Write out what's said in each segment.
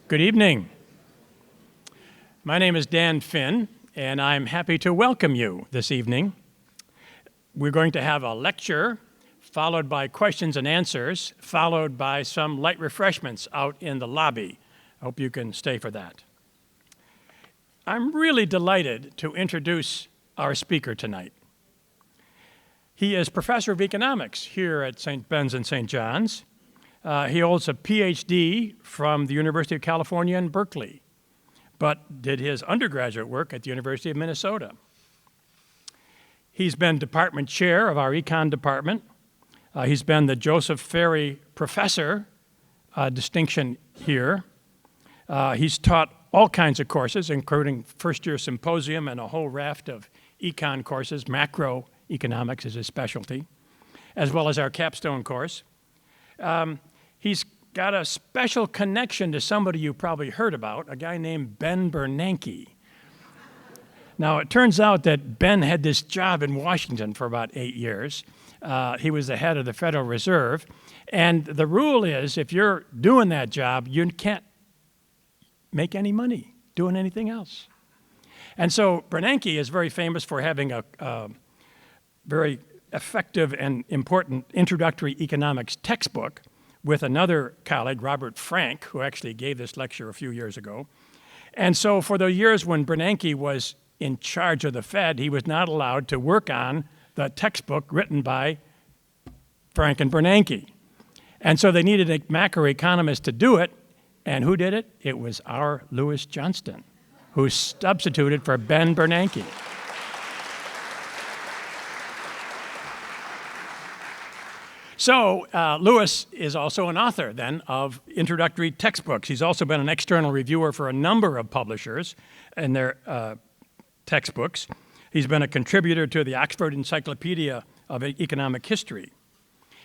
Good evening. My name is Dan Finn, and I'm happy to welcome you this evening. We're going to have a lecture, followed by questions and answers, followed by some light refreshments out in the lobby. I hope you can stay for that. I'm really delighted to introduce our speaker tonight. He is professor of economics here at St. Ben's and St. John's. He holds a Ph.D. from the University of California in Berkeley, but did his undergraduate work at the University of Minnesota. He's been department chair of our econ department. He's been the Joseph Ferry Professor distinction here. He's taught all kinds of courses, including first-year symposium and a whole raft of econ courses. Macroeconomics is his specialty, as well as our capstone course. He's got a special connection to somebody you probably heard about, a guy named Ben Bernanke. Now, it turns out that Ben had this job in Washington for about 8 years. He was the head of the Federal Reserve. And the rule is, if you're doing that job, you can't make any money doing anything else. And so Bernanke is very famous for having a very effective and important introductory economics textbook with another colleague, Robert Frank, who actually gave this lecture a few years ago. And so for the years when Bernanke was in charge of the Fed, he was not allowed to work on the textbook written by Frank and Bernanke. And so they needed a macroeconomist to do it. And who did it? It was our Louis Johnston, who substituted for Ben Bernanke. So Louis is also an author, then, of introductory textbooks. He's also been an external reviewer for a number of publishers and their textbooks. He's been a contributor to the Oxford Encyclopedia of Economic History.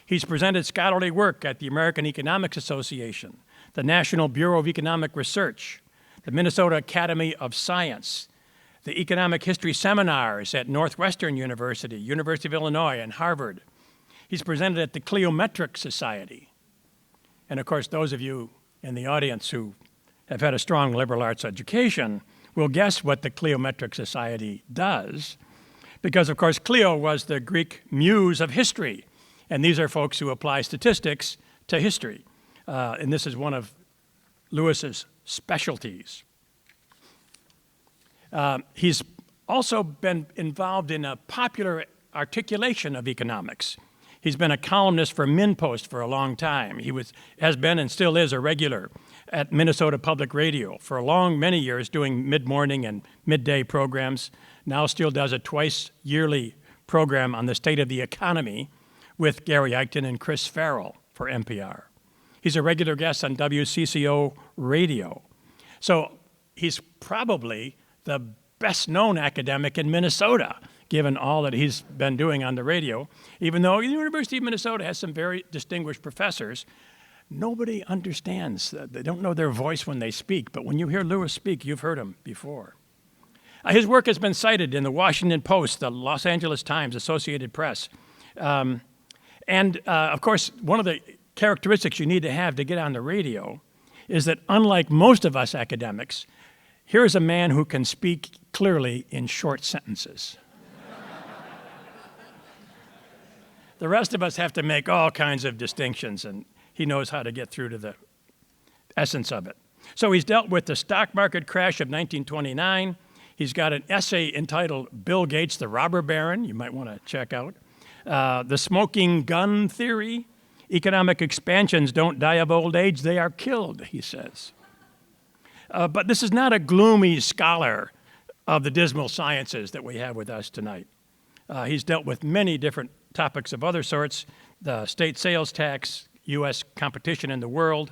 He's presented scholarly work at the American Economics Association, the National Bureau of Economic Research, the Minnesota Academy of Science, the Economic History Seminars at Northwestern University, University of Illinois, and Harvard. He's presented at the Cliometric Society. And of course, those of you in the audience who have had a strong liberal arts education will guess what the Cliometric Society does, because of course Clio was the Greek muse of history, and these are folks who apply statistics to history. And this is one of Louis's specialties. He's also been involved in a popular articulation of economics. He's been a columnist for MinPost for a long time. He has been and still is a regular at Minnesota Public Radio for many years, doing mid-morning and midday programs. Now still does a twice-yearly program on the state of the economy with Gary Eichten and Chris Farrell for NPR. He's a regular guest on WCCO radio. So he's probably the best-known academic in Minnesota, given all that he's been doing on the radio. Even though the University of Minnesota has some very distinguished professors, nobody understands. They don't know their voice when they speak, but when you hear Louis speak, you've heard him before. His work has been cited in the Washington Post, the Los Angeles Times, Associated Press. Of course, one of the characteristics you need to have to get on the radio is that unlike most of us academics, here's a man who can speak clearly in short sentences. The rest of us have to make all kinds of distinctions, and he knows how to get through to the essence of it. So he's dealt with the stock market crash of 1929. He's got an essay entitled Bill Gates, the Robber Baron, you might want to check out. The smoking gun theory. Economic expansions don't die of old age, they are killed, he says. But this is not a gloomy scholar of the dismal sciences that we have with us tonight. He's dealt with many different topics of other sorts, the state sales tax, U.S. competition in the world.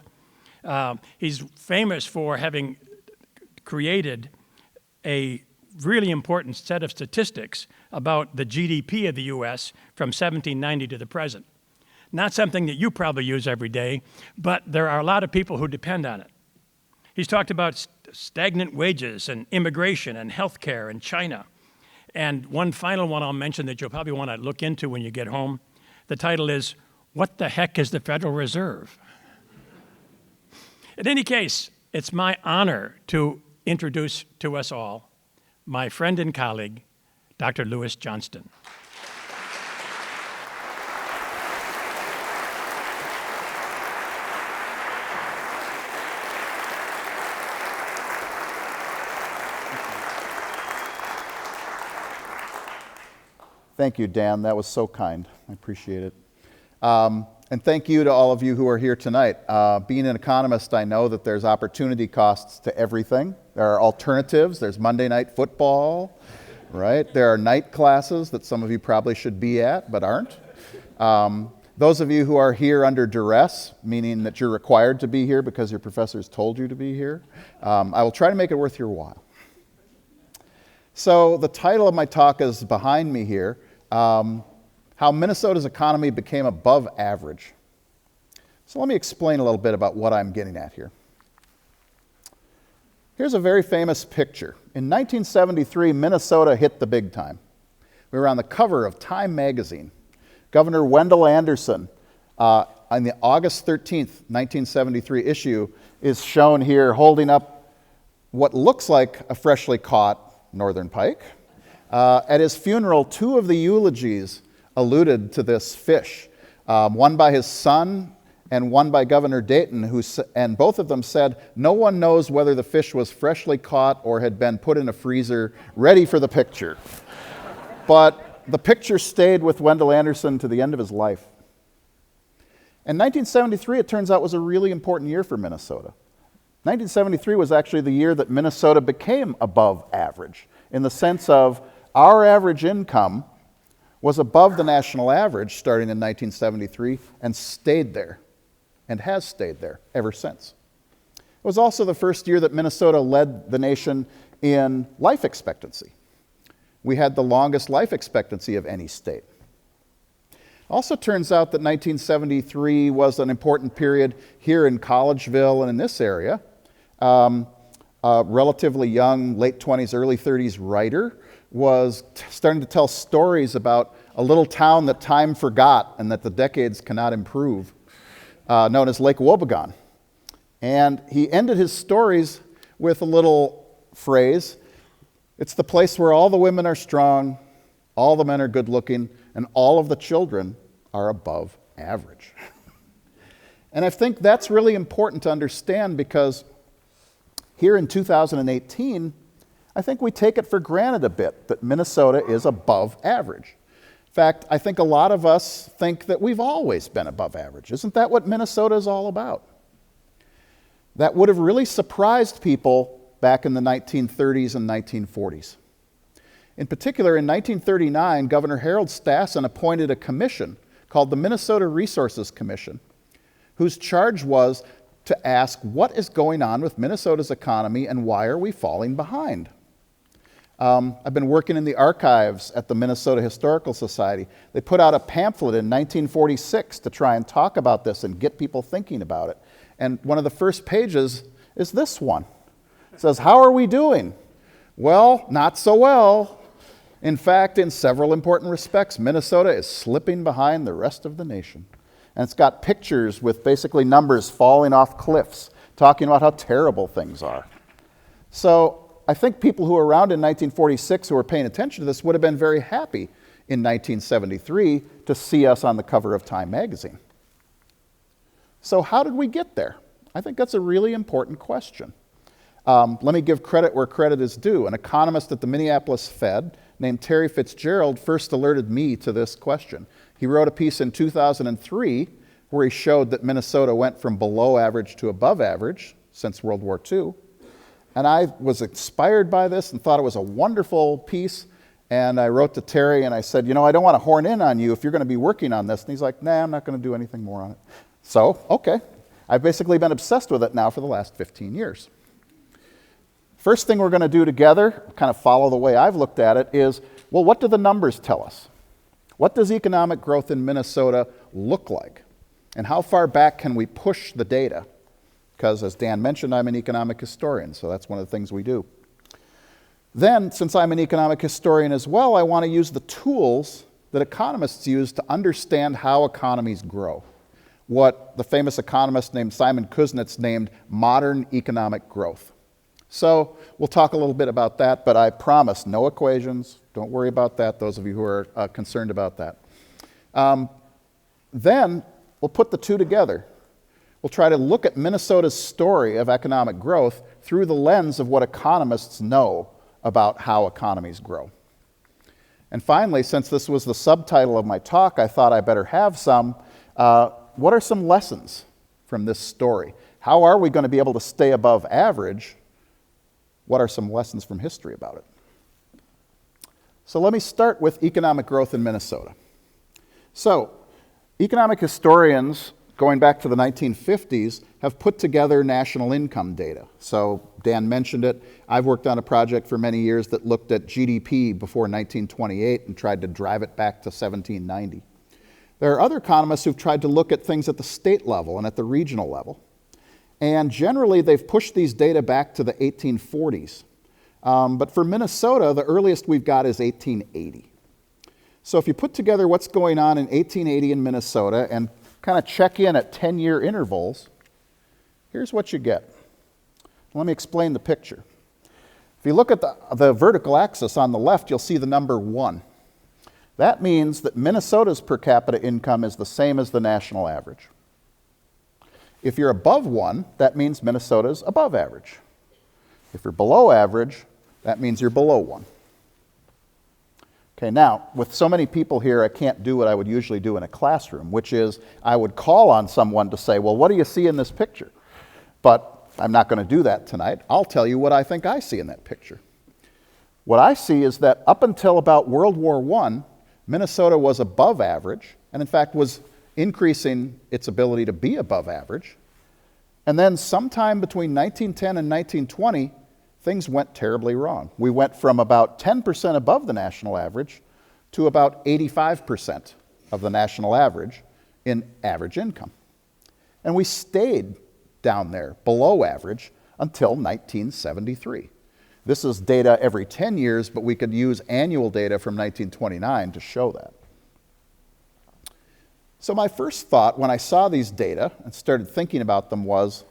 He's famous for having created a really important set of statistics about the GDP of the U.S. from 1790 to the present. Not something that you probably use every day, but there are a lot of people who depend on it. He's talked about stagnant wages and immigration and healthcare and China. And one final one I'll mention that you'll probably want to look into when you get home. The title is, What the Heck is the Federal Reserve? In any case, It's my honor to introduce to us all my friend and colleague, Dr. Louis Johnston. Thank you, Dan. That was so kind. I appreciate it. And thank you to all of you who are here tonight. Being an economist, I know that there's opportunity costs to everything. There are alternatives. There's Monday night football, right? There are night classes that some of you probably should be at but aren't. Those of you who are here under duress, meaning that you're required to be here because your professors told you to be here, I will try to make it worth your while. So the title of my talk is behind me here. How Minnesota's economy became above average. So let me explain a little bit about what I'm getting at here. Here's a very famous picture. In 1973, Minnesota hit the big time. We were on the cover of Time magazine. Governor Wendell Anderson, on the August 13th, 1973 issue, is shown here holding up what looks like a freshly caught northern pike. At his funeral, two of the eulogies alluded to this fish, one by his son and one by Governor Dayton, and both of them said, no one knows whether the fish was freshly caught or had been put in a freezer ready for the picture. But the picture stayed with Wendell Anderson to the end of his life. And 1973, it turns out, was a really important year for Minnesota. 1973 was actually the year that Minnesota became above average, in the sense of our average income was above the national average starting in 1973 and stayed there, and has stayed there ever since. It was also the first year that Minnesota led the nation in life expectancy. We had the longest life expectancy of any state. Also turns out that 1973 was an important period here in Collegeville and in this area. A relatively young, late 20s, early 30s writer was starting to tell stories about a little town that time forgot and that the decades cannot improve, known as Lake Wobegon. And he ended his stories with a little phrase, "It's the place where all the women are strong, all the men are good looking, and all of the children are above average." And I think that's really important to understand because here in 2018, I think we take it for granted a bit that Minnesota is above average. In fact, I think a lot of us think that we've always been above average. Isn't that what Minnesota is all about? That would have really surprised people back in the 1930s and 1940s. In particular, in 1939, Governor Harold Stassen appointed a commission called the Minnesota Resources Commission, whose charge was to ask what is going on with Minnesota's economy and why are we falling behind. I've been working in the archives at the Minnesota Historical Society. They put out a pamphlet in 1946 to try and talk about this and get people thinking about it. And one of the first pages is this one. It says, "How are we doing?" Well, not so well. In fact, in several important respects, Minnesota is slipping behind the rest of the nation. And it's got pictures with basically numbers falling off cliffs, talking about how terrible things are. So I think people who were around in 1946 who were paying attention to this would have been very happy in 1973 to see us on the cover of Time magazine. So how did we get there? I think that's a really important question. Let me give credit where credit is due. An economist at the Minneapolis Fed named Terry Fitzgerald first alerted me to this question. He wrote a piece in 2003 where he showed that Minnesota went from below average to above average since World War II. And I was inspired by this and thought it was a wonderful piece. And I wrote to Terry and I said, you know, I don't want to horn in on you if you're going to be working on this. And he's like, nah, I'm not going to do anything more on it. So, okay. I've basically been obsessed with it now for the last 15 years. First thing we're going to do together, kind of follow the way I've looked at it, is, well, what do the numbers tell us? What does economic growth in Minnesota look like? And how far back can we push the data? Because as Dan mentioned, I'm an economic historian, so that's one of the things we do. Then, since I'm an economic historian as well, I want to use the tools that economists use to understand how economies grow. what the famous economist named Simon Kuznets named modern economic growth. So we'll talk a little bit about that, but I promise no equations. Don't worry about that, those of you who are concerned about that. Then we'll put the two together. We'll try to look at Minnesota's story of economic growth through the lens of what economists know about how economies grow. And finally, since this was the subtitle of my talk, I thought I better have some. What are some lessons from this story? How are we going to be able to stay above average? What are some lessons from history about it? So let me start with economic growth in Minnesota. So, economic historians, going back to the 1950s, have put together national income data. So Dan mentioned it. I've worked on a project for many years that looked at GDP before 1928 and tried to drive it back to 1790. There are other economists who've tried to look at things at the state level and at the regional level. And generally, they've pushed these data back to the 1840s. But for Minnesota, the earliest we've got is 1880. So if you put together what's going on in 1880 in Minnesota and kind of check in at 10-year intervals, here's what you get. Let me explain the picture. If you look at the vertical axis on the left, you'll see the number 1. That means that Minnesota's per capita income is the same as the national average. If you're above 1, that means Minnesota's above average. If you're below average, that means you're below 1. Okay, now, with so many people here, I can't do what I would usually do in a classroom, which is I would call on someone to say, well, what do you see in this picture? But I'm not going to do that tonight. I'll tell you what I think I see in that picture. What I see is that up until about World War I, Minnesota was above average, and in fact was increasing its ability to be above average. And then sometime between 1910 and 1920, things went terribly wrong. We went from about 10% above the national average to about 85% of the national average in average income. And we stayed down there below average until 1973. This is data every 10 years, but we could use annual data from 1929 to show that. So my first thought when I saw these data and started thinking about them was,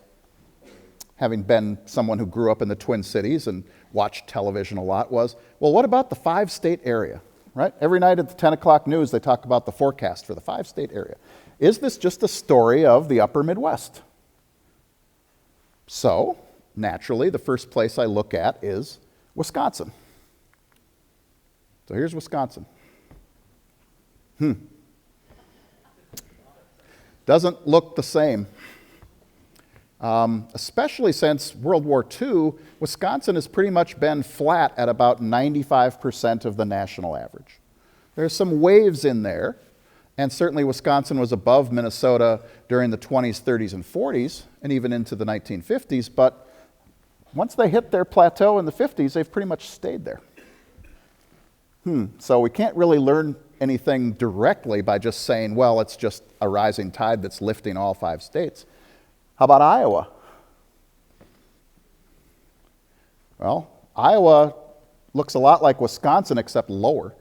having been someone who grew up in the Twin Cities and watched television a lot, was, well, what about the 5-state area, right? Every night at the 10 o'clock news, they talk about the forecast for the 5-state area. Is this just a story of the upper Midwest? So, naturally, the first place I look at is Wisconsin. So here's Wisconsin. Doesn't look the same. Especially since World War II, Wisconsin has pretty much been flat at about 95% of the national average. There's some waves in there, and certainly Wisconsin was above Minnesota during the 20s, 30s, and 40s, and even into the 1950s, but once they hit their plateau in the 50s, they've pretty much stayed there. So we can't really learn anything directly by just saying, well, it's just a rising tide that's lifting all 5 states. How about Iowa? Well, Iowa looks a lot like Wisconsin, except lower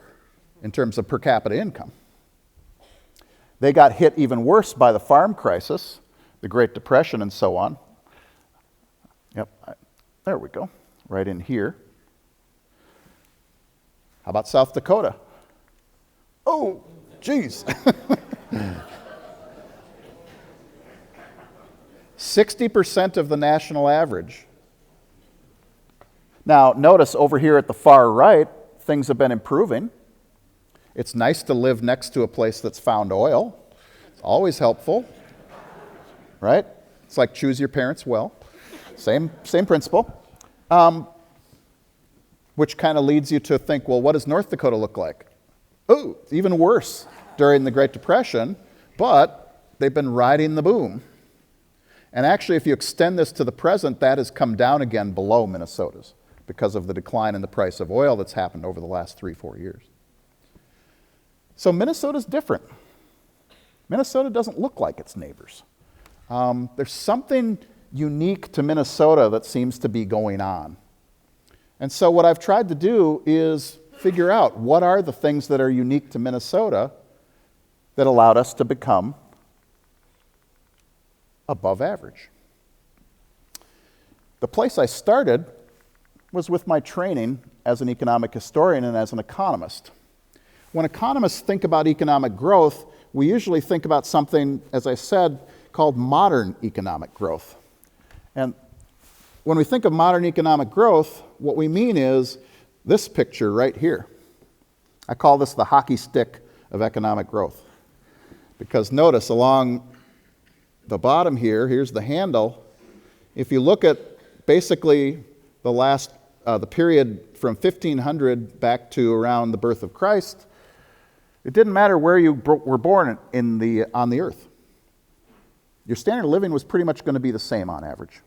in terms of per capita income. They got hit even worse by the farm crisis, the Great Depression, and so on. Yep, there we go, right in here. How about South Dakota? Oh, geez. 60% of the national average. Now, notice over here at the far right, things have been improving. It's nice to live next to a place that's found oil. It's always helpful, right? It's like choose your parents well. Same principle. Which kind of leads you to think, well, what does North Dakota look like? Oh, even worse during the Great Depression, but they've been riding the boom. And actually, if you extend this to the present, that has come down again below Minnesota's because of the decline in the price of oil that's happened over the last 3-4 years. So Minnesota's different. Minnesota doesn't look like its neighbors. There's something unique to Minnesota that seems to be going on. And so what I've tried to do is figure out what are the things that are unique to Minnesota that allowed us to become above average. The place I started was with my training as an economic historian and as an economist. When economists think about economic growth, we usually think about something, as I said, called modern economic growth. And when we think of modern economic growth, what we mean is this picture right here. I call this the hockey stick of economic growth. Because notice along the bottom here, here's the handle. If you look at basically the period from 1500 back to around the birth of Christ, it didn't matter where you were born on the earth. Your standard of living was pretty much going to be the same on average.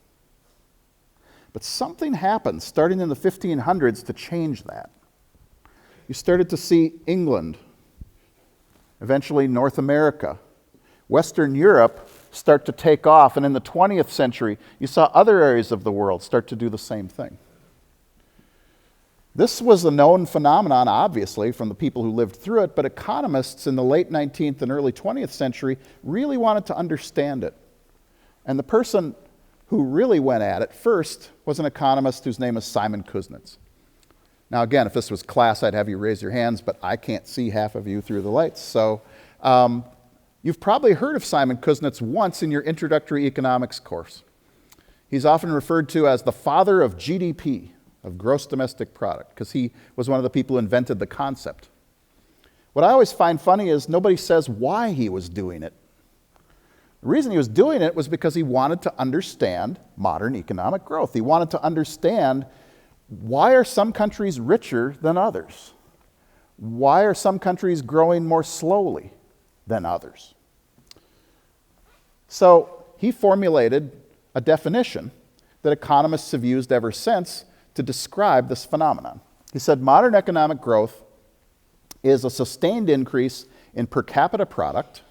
But something happened starting in the 1500s to change that. You started to see England, eventually North America, Western Europe start to take off, and in the 20th century, you saw other areas of the world start to do the same thing. This was a known phenomenon, obviously, from the people who lived through it, but economists in the late 19th and early 20th century really wanted to understand it. And the person who really went at it first was an economist whose name is Simon Kuznets. Now, again, if this was class, I'd have you raise your hands, but I can't see half of you through the lights. So you've probably heard of Simon Kuznets once in your introductory economics course. He's often referred to as the father of GDP, of gross domestic product, because he was one of the people who invented the concept. What I always find funny is nobody says why he was doing it. The reason he was doing it was because he wanted to understand modern economic growth. He wanted to understand, why are some countries richer than others? Why are some countries growing more slowly than others? So he formulated a definition that economists have used ever since to describe this phenomenon. He said modern economic growth is a sustained increase in per capita product,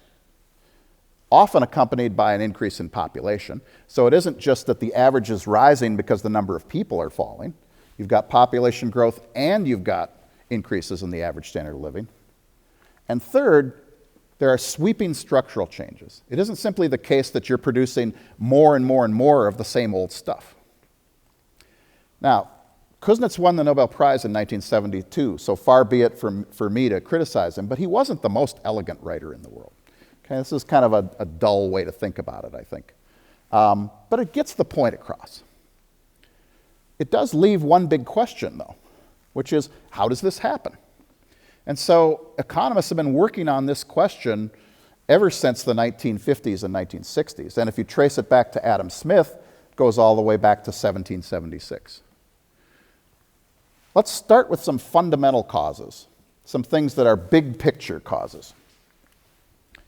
often accompanied by an increase in population. So it isn't just that the average is rising because the number of people are falling. You've got population growth and you've got increases in the average standard of living. And third, there are sweeping structural changes. It isn't simply the case that you're producing more and more and more of the same old stuff. Now, Kuznets won the Nobel Prize in 1972, so far be it for me to criticize him, but he wasn't the most elegant writer in the world. Okay, this is kind of a dull way to think about it, I think. But it gets the point across. It does leave one big question, though, which is, how does this happen? And so economists have been working on this question ever since the 1950s and 1960s. And if you trace it back to Adam Smith, it goes all the way back to 1776. Let's start with some fundamental causes, some things that are big picture causes.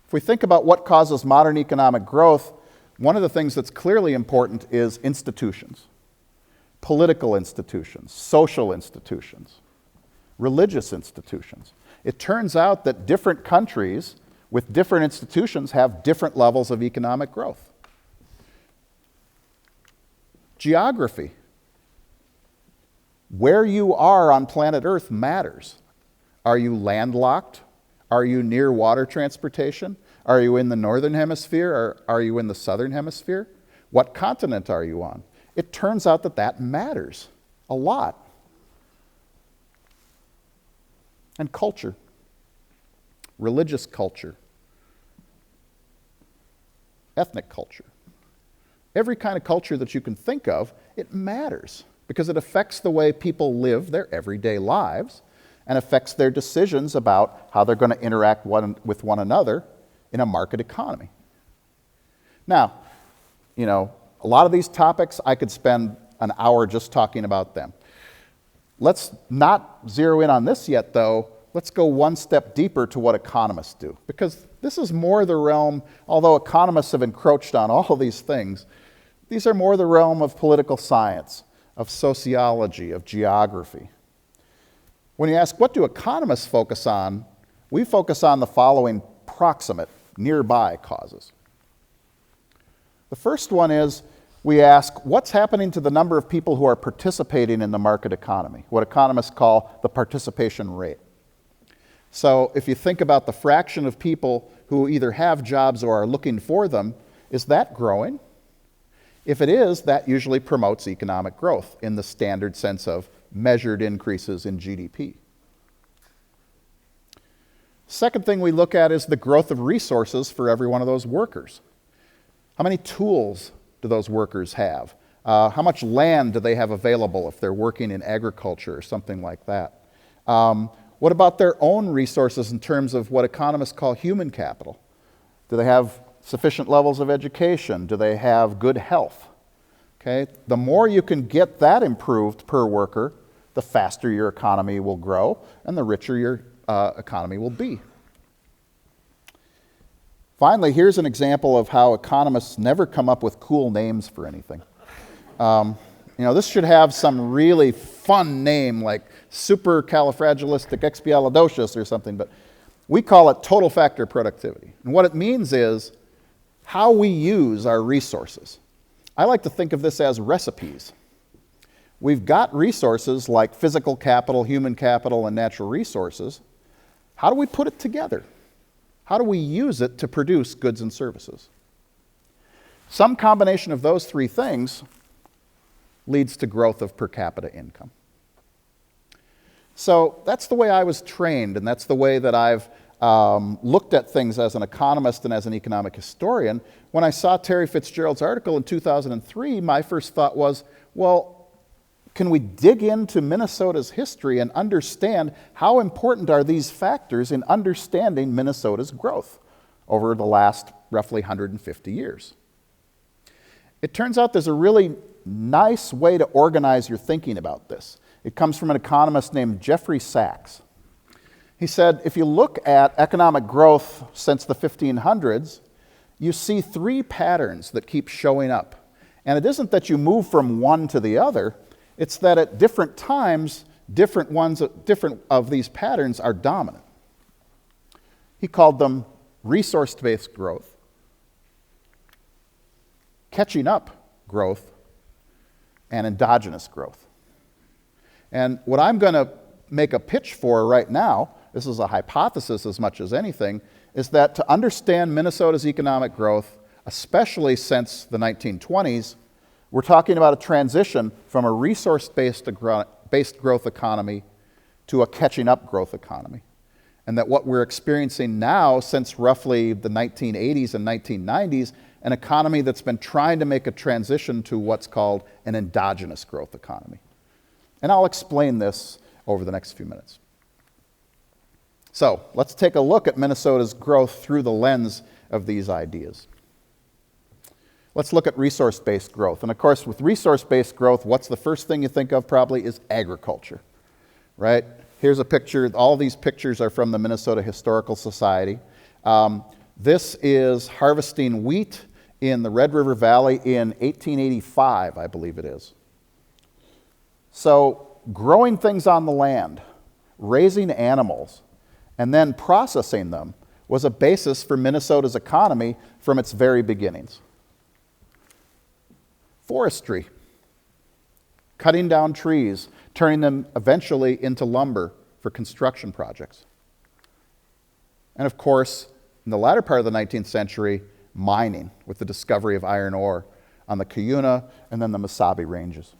If we think about what causes modern economic growth, one of the things that's clearly important is institutions. Political institutions, social institutions, religious institutions. It turns out that different countries with different institutions have different levels of economic growth. Geography. Where you are on planet Earth matters. Are you landlocked? Are you near water transportation? Are you in the northern hemisphere or are you in the southern hemisphere? What continent are you on? It turns out that that matters a lot. And culture, religious culture, ethnic culture. Every kind of culture that you can think of, it matters because it affects the way people live their everyday lives and affects their decisions about how they're going to interact with one another in a market economy. Now, a lot of these topics, I could spend an hour just talking about them. Let's not zero in on this yet, though. Let's go one step deeper to what economists do, because this is more the realm, although economists have encroached on all of these things, these are more the realm of political science, of sociology, of geography. When you ask, what do economists focus on? We focus on the following proximate, nearby causes. The first one is, we ask, what's happening to the number of people who are participating in the market economy, what economists call the participation rate. So if you think about the fraction of people who either have jobs or are looking for them, Is that growing? If it is, that usually promotes economic growth in the standard sense of measured increases in GDP. Second thing we look at is the growth of resources for every one of those workers. How many tools do those workers have? How much land do they have available if they're working in agriculture or something like that? What about their own resources in terms of what economists call human capital? Do they have sufficient levels of education? Do they have good health? Okay? The more you can get that improved per worker, the faster your economy will grow and the richer your economy will be. Finally, here's an example of how economists never come up with cool names for anything. This should have some really fun name like supercalifragilisticexpialidocious or something, but we call it total factor productivity. And what it means is how we use our resources. I like to think of this as recipes. We've got resources like physical capital, human capital, and natural resources. How do we put it together? How do we use it to produce goods and services? Some combination of those three things leads to growth of per capita income. So that's the way I was trained, and that's the way that I've looked at things as an economist and as an economic historian. When I saw Terry Fitzgerald's article in 2003, my first thought was, well, can we dig into Minnesota's history and understand how important are these factors in understanding Minnesota's growth over the last roughly 150 years? It turns out there's a really nice way to organize your thinking about this. It comes from an economist named Jeffrey Sachs. He said, if you look at economic growth since the 1500s, you see three patterns that keep showing up. And it isn't that you move from one to the other, it's that at different times, different of these patterns are dominant. He called them resource-based growth, catching up growth, and endogenous growth. And what I'm going to make a pitch for right now, this is a hypothesis as much as anything, is that to understand Minnesota's economic growth, especially since the 1920s, we're talking about a transition from a resource-based growth economy to a catching-up growth economy. And that what we're experiencing now, since roughly the 1980s and 1990s, an economy that's been trying to make a transition to what's called an endogenous growth economy. And I'll explain this over the next few minutes. So let's take a look at Minnesota's growth through the lens of these ideas. Let's look at resource-based growth. And of course, with resource-based growth, what's the first thing you think of probably is agriculture, right? Here's a picture. All these pictures are from the Minnesota Historical Society. This is harvesting wheat in the Red River Valley in 1885, I believe it is. So growing things on the land, raising animals, and then processing them was a basis for Minnesota's economy from its very beginnings. Forestry, cutting down trees, turning them eventually into lumber for construction projects. And of course, in the latter part of the 19th century, mining with the discovery of iron ore on the Cuyuna and then the Mesabi Ranges.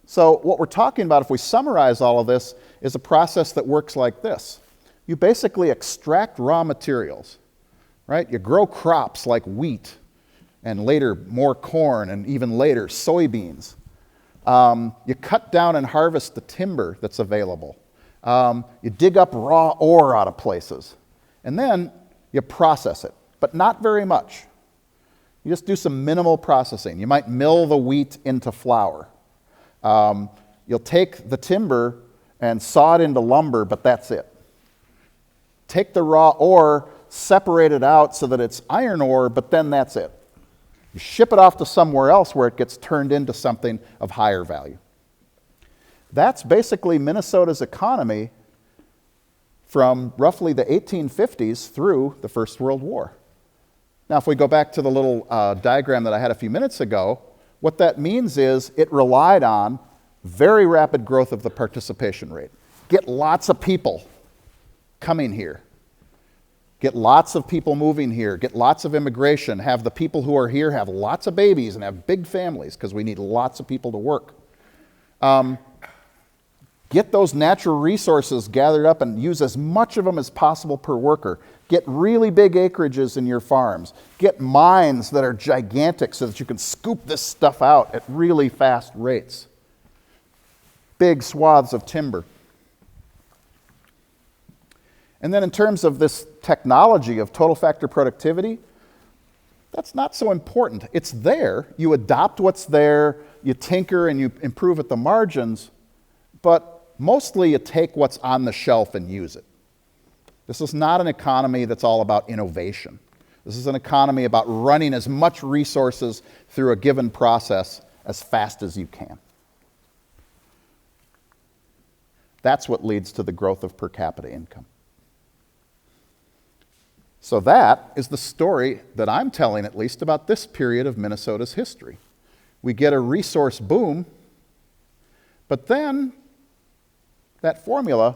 So what we're talking about, if we summarize all of this, is a process that works like this. You basically extract raw materials, right? You grow crops like wheat, and later more corn, and even later soybeans. You cut down and harvest the timber that's available. You dig up raw ore out of places. And then you process it, but not very much. You just do some minimal processing. You might mill the wheat into flour. You'll take the timber and saw it into lumber, but that's it. Take the raw ore, separate it out so that it's iron ore, but then that's it. You ship it off to somewhere else where it gets turned into something of higher value. That's basically Minnesota's economy from roughly the 1850s through the First World War. Now, if we go back to the little diagram that I had a few minutes ago, what that means is it relied on very rapid growth of the participation rate. Get lots of people coming here. get lots of people moving here, get lots of immigration, have the people who are here have lots of babies and have big families because we need lots of people to work. Get those natural resources gathered up and use as much of them as possible per worker. Get really big acreages in your farms. Get mines that are gigantic so that you can scoop this stuff out at really fast rates. Big swaths of timber. And then in terms of this technology of total factor productivity, that's not so important. It's there. You adopt what's there, you tinker and you improve at the margins, but mostly you take what's on the shelf and use it. This is not an economy that's all about innovation. This is an economy about running as much resources through a given process as fast as you can. That's what leads to the growth of per capita income. So that is the story that I'm telling, at least, about this period of Minnesota's history. We get a resource boom, but then that formula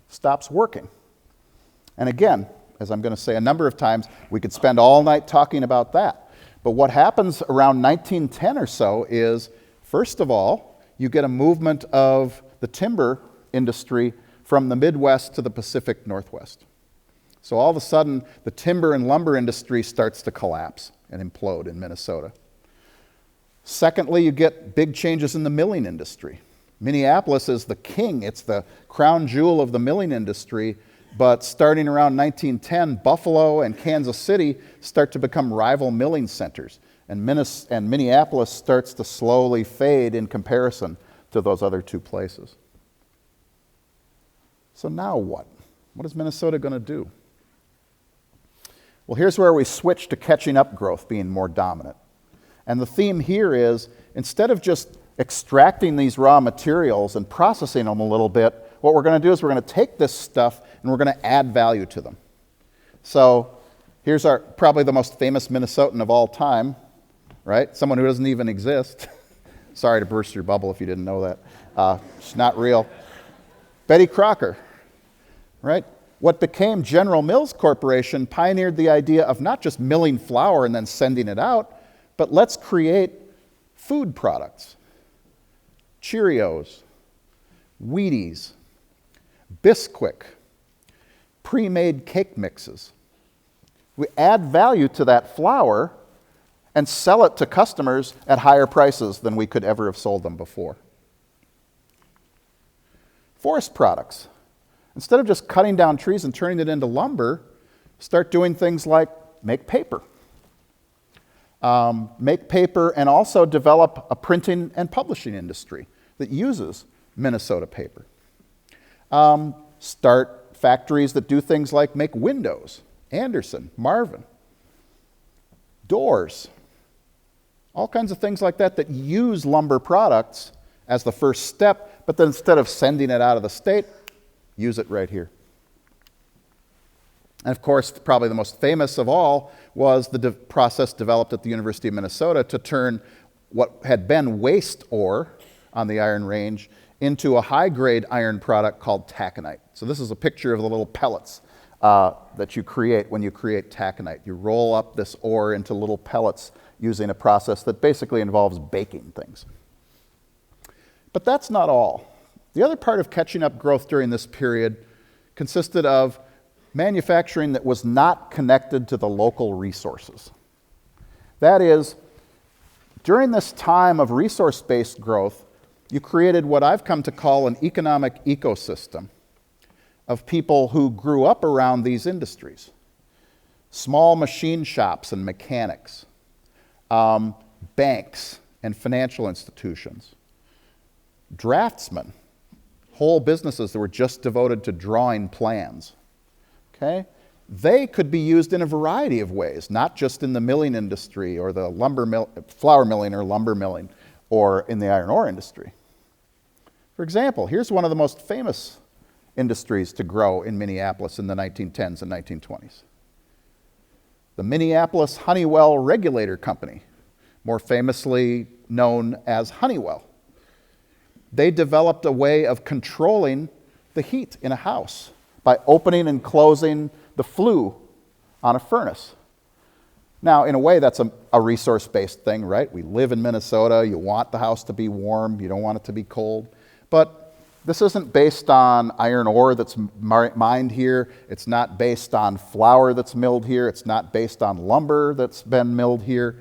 stops working. And again, as I'm going to say a number of times, we could spend all night talking about that. But what happens around 1910 or so is, first of all, you get a movement of the timber industry from the Midwest to the Pacific Northwest. So all of a sudden, the timber and lumber industry starts to collapse and implode in Minnesota. Secondly, you get big changes in the milling industry. Minneapolis is the king. It's the crown jewel of the milling industry. But starting around 1910, Buffalo and Kansas City start to become rival milling centers. And Minneapolis starts to slowly fade in comparison to those other two places. So now what? What is Minnesota going to do? Well, here's where we switch to catching up growth being more dominant. And the theme here is, instead of just extracting these raw materials and processing them a little bit, what we're going to do is we're going to take this stuff and we're going to add value to them. So here's our probably the most famous Minnesotan of all time, right? Someone who doesn't even exist. Sorry to burst your bubble if you didn't know that. She's not real. Betty Crocker, right? What became General Mills Corporation pioneered the idea of not just milling flour and then sending it out, but let's create food products. Cheerios, Wheaties, Bisquick, pre-made cake mixes. We add value to that flour and sell it to customers at higher prices than we could ever have sold them before. Forest products. Instead of just cutting down trees and turning it into lumber, start doing things like make paper. Make paper and also develop a printing and publishing industry that uses Minnesota paper. Start factories that do things like make windows, Anderson, Marvin, doors, all kinds of things like that that use lumber products as the first step, but then instead of sending it out of the state, use it right here. And of course, probably the most famous of all was the process developed at the University of Minnesota to turn what had been waste ore on the Iron Range into a high-grade iron product called taconite. So this is a picture of the little pellets that you create when you create taconite. You roll up this ore into little pellets using a process that basically involves baking things. But that's not all. The other part of catching up growth during this period consisted of manufacturing that was not connected to the local resources. That is, during this time of resource-based growth, you created what I've come to call an economic ecosystem of people who grew up around these industries. Small machine shops and mechanics, banks and financial institutions, draftsmen, whole businesses that were just devoted to drawing plans. Okay? They could be used in a variety of ways, not just in the milling industry or the flour milling or lumber milling or in the iron ore industry. For example, here's one of the most famous industries to grow in Minneapolis in the 1910s and 1920s. The Minneapolis Honeywell Regulator Company, more famously known as Honeywell. They developed a way of controlling the heat in a house by opening and closing the flue on a furnace. Now, in a way, that's a resource-based thing, right? We live in Minnesota. You want the house to be warm. You don't want it to be cold. But this isn't based on iron ore that's mined here. It's not based on flour that's milled here. It's not based on lumber that's been milled here.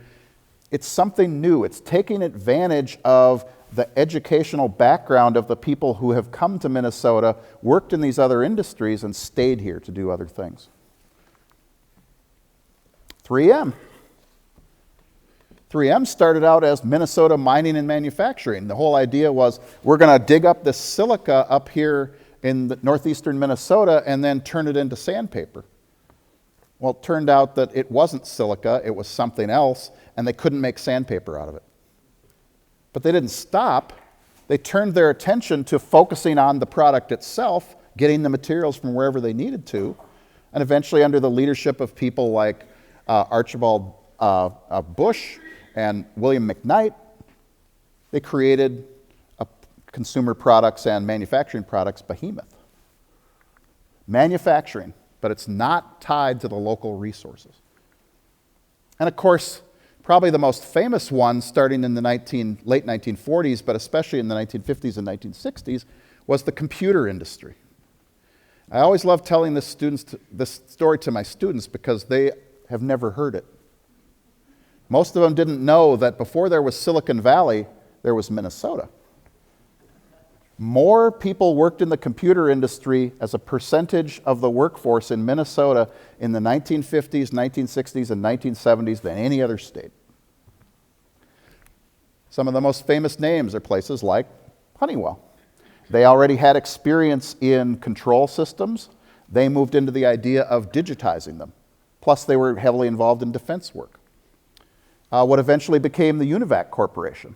It's something new. It's taking advantage of the educational background of the people who have come to Minnesota, worked in these other industries, and stayed here to do other things. 3M. 3M started out as Minnesota Mining and Manufacturing. The whole idea was we're going to dig up this silica up here in the northeastern Minnesota and then turn it into sandpaper. Well, it turned out that it wasn't silica, it was something else, and they couldn't make sandpaper out of it. But they didn't stop. They turned their attention to focusing on the product itself, getting the materials from wherever they needed to, and eventually under the leadership of people like Archibald Bush and William McKnight, they created a consumer products and manufacturing products behemoth. Manufacturing, but it's not tied to the local resources. And of course, probably the most famous one, starting in the late 1940s, but especially in the 1950s and 1960s, was the computer industry. I always love telling this story to my students because they have never heard it. Most of them didn't know that before there was Silicon Valley, there was Minnesota. More people worked in the computer industry as a percentage of the workforce in Minnesota in the 1950s, 1960s, and 1970s than any other state. Some of the most famous names are places like Honeywell. They already had experience in control systems. They moved into the idea of digitizing them. Plus, they were heavily involved in defense work. What eventually became the UNIVAC Corporation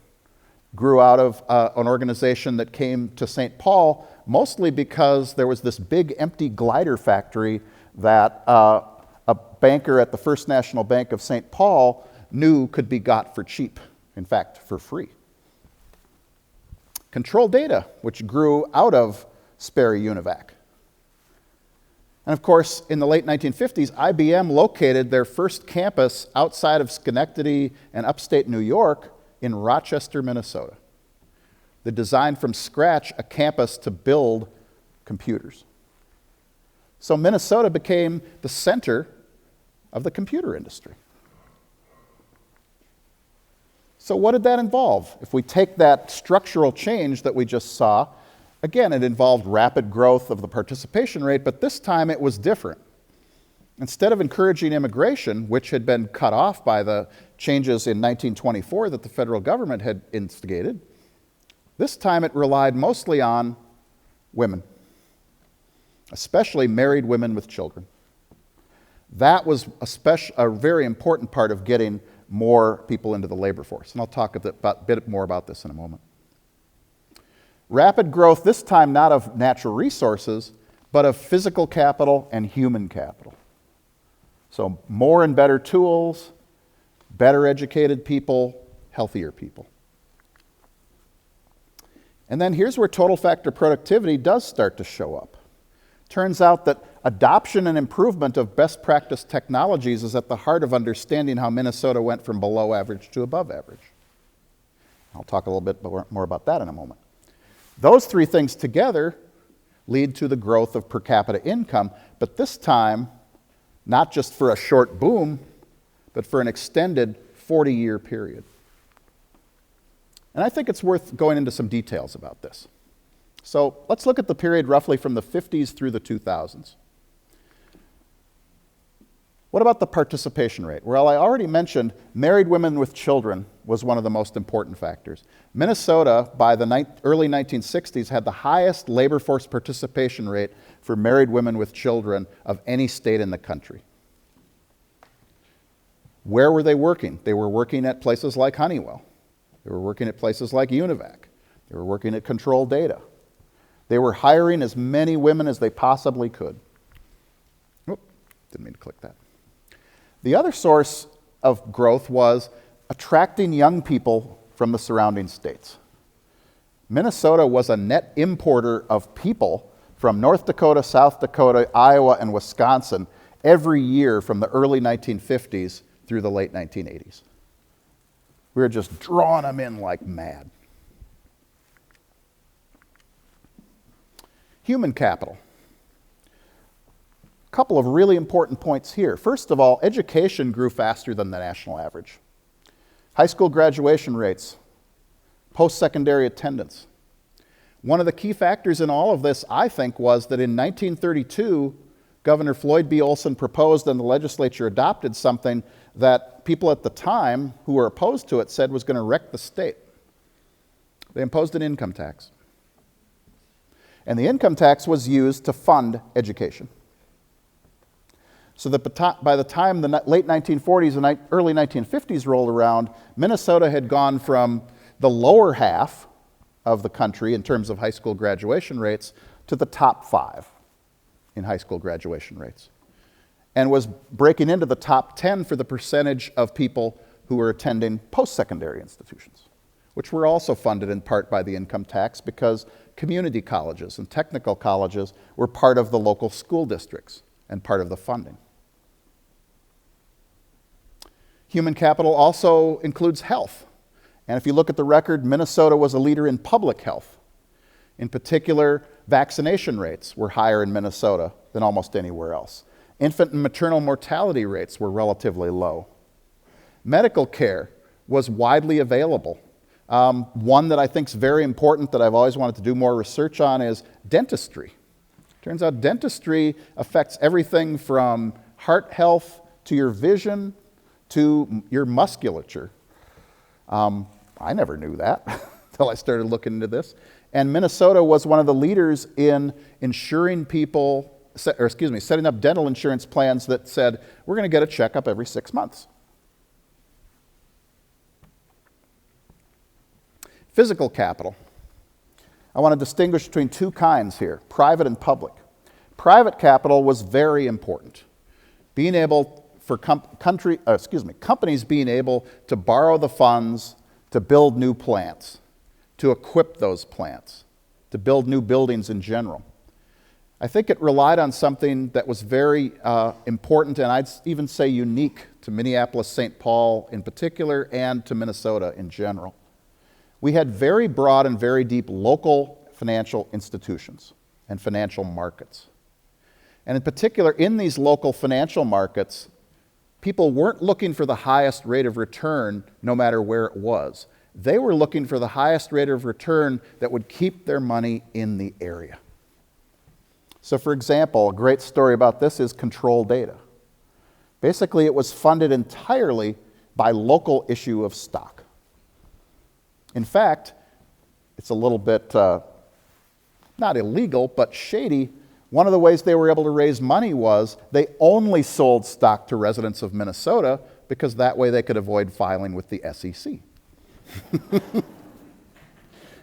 grew out of an organization that came to St. Paul mostly because there was this big empty glider factory that a banker at the First National Bank of St. Paul knew could be got for cheap, in fact, for free. Control Data, which grew out of Sperry UNIVAC. And of course, in the late 1950s, IBM located their first campus outside of Schenectady and upstate New York in Rochester, Minnesota. They designed from scratch a campus to build computers. So Minnesota became the center of the computer industry. So what did that involve? If we take that structural change that we just saw, again, it involved rapid growth of the participation rate, but this time it was different. Instead of encouraging immigration, which had been cut off by the changes in 1924 that the federal government had instigated, this time it relied mostly on women, especially married women with children. That was a very important part of getting more people into the labor force, and I'll talk a bit more about this in a moment. Rapid growth, this time not of natural resources, but of physical capital and human capital. So more and better tools, better educated people, healthier people. And then here's where total factor productivity does start to show up. Turns out that adoption and improvement of best practice technologies is at the heart of understanding how Minnesota went from below average to above average. I'll talk a little bit more about that in a moment. Those three things together lead to the growth of per capita income, but this time, not just for a short boom, but for an extended 40-year period. And I think it's worth going into some details about this. So let's look at the period roughly from the 50s through the 2000s. What about the participation rate? Well, I already mentioned married women with children was one of the most important factors. Minnesota, by the early 1960s, had the highest labor force participation rate for married women with children of any state in the country. Where were they working? They were working at places like Honeywell. They were working at places like UNIVAC. They were working at Control Data. They were hiring as many women as they possibly could. Oop, didn't mean to click that. The other source of growth was attracting young people from the surrounding states. Minnesota was a net importer of people from North Dakota, South Dakota, Iowa, and Wisconsin every year from the early 1950s through the late 1980s. We were just drawing them in like mad. Human capital. A couple of really important points here. First of all, education grew faster than the national average. High school graduation rates, post-secondary attendance. One of the key factors in all of this, I think, was that in 1932, Governor Floyd B. Olson proposed and the legislature adopted something that people at the time who were opposed to it said was going to wreck the state. They imposed an income tax. And the income tax was used to fund education. So that by the time the late 1940s and early 1950s rolled around, Minnesota had gone from the lower half of the country in terms of high school graduation rates to the top 5 in high school graduation rates, and was breaking into the top 10 for the percentage of people who were attending post-secondary institutions, which were also funded in part by the income tax because community colleges and technical colleges were part of the local school districts and part of the funding. Human capital also includes health. And if you look at the record, Minnesota was a leader in public health. In particular, vaccination rates were higher in Minnesota than almost anywhere else. Infant and maternal mortality rates were relatively low. Medical care was widely available. One that I think is very important that I've always wanted to do more research on is dentistry. Turns out dentistry affects everything from heart health to your vision to your musculature. I never knew that until I started looking into this. And Minnesota was one of the leaders in insuring people, setting up dental insurance plans that said, we're going to get a checkup every 6 months. Physical capital. I want to distinguish between two kinds here, private and public. Private capital was very important. Being able for companies being able to borrow the funds to build new plants, to equip those plants, to build new buildings in general. I think it relied on something that was very important, and I'd even say unique to Minneapolis-St. Paul in particular and to Minnesota in general. We had very broad and very deep local financial institutions and financial markets. And in particular, in these local financial markets, people weren't looking for the highest rate of return no matter where it was. They were looking for the highest rate of return that would keep their money in the area. So for example, a great story about this is Control Data. Basically, it was funded entirely by local issue of stock. In fact, it's a little bit, not illegal, but shady. One of the ways they were able to raise money was they only sold stock to residents of Minnesota because that way they could avoid filing with the SEC.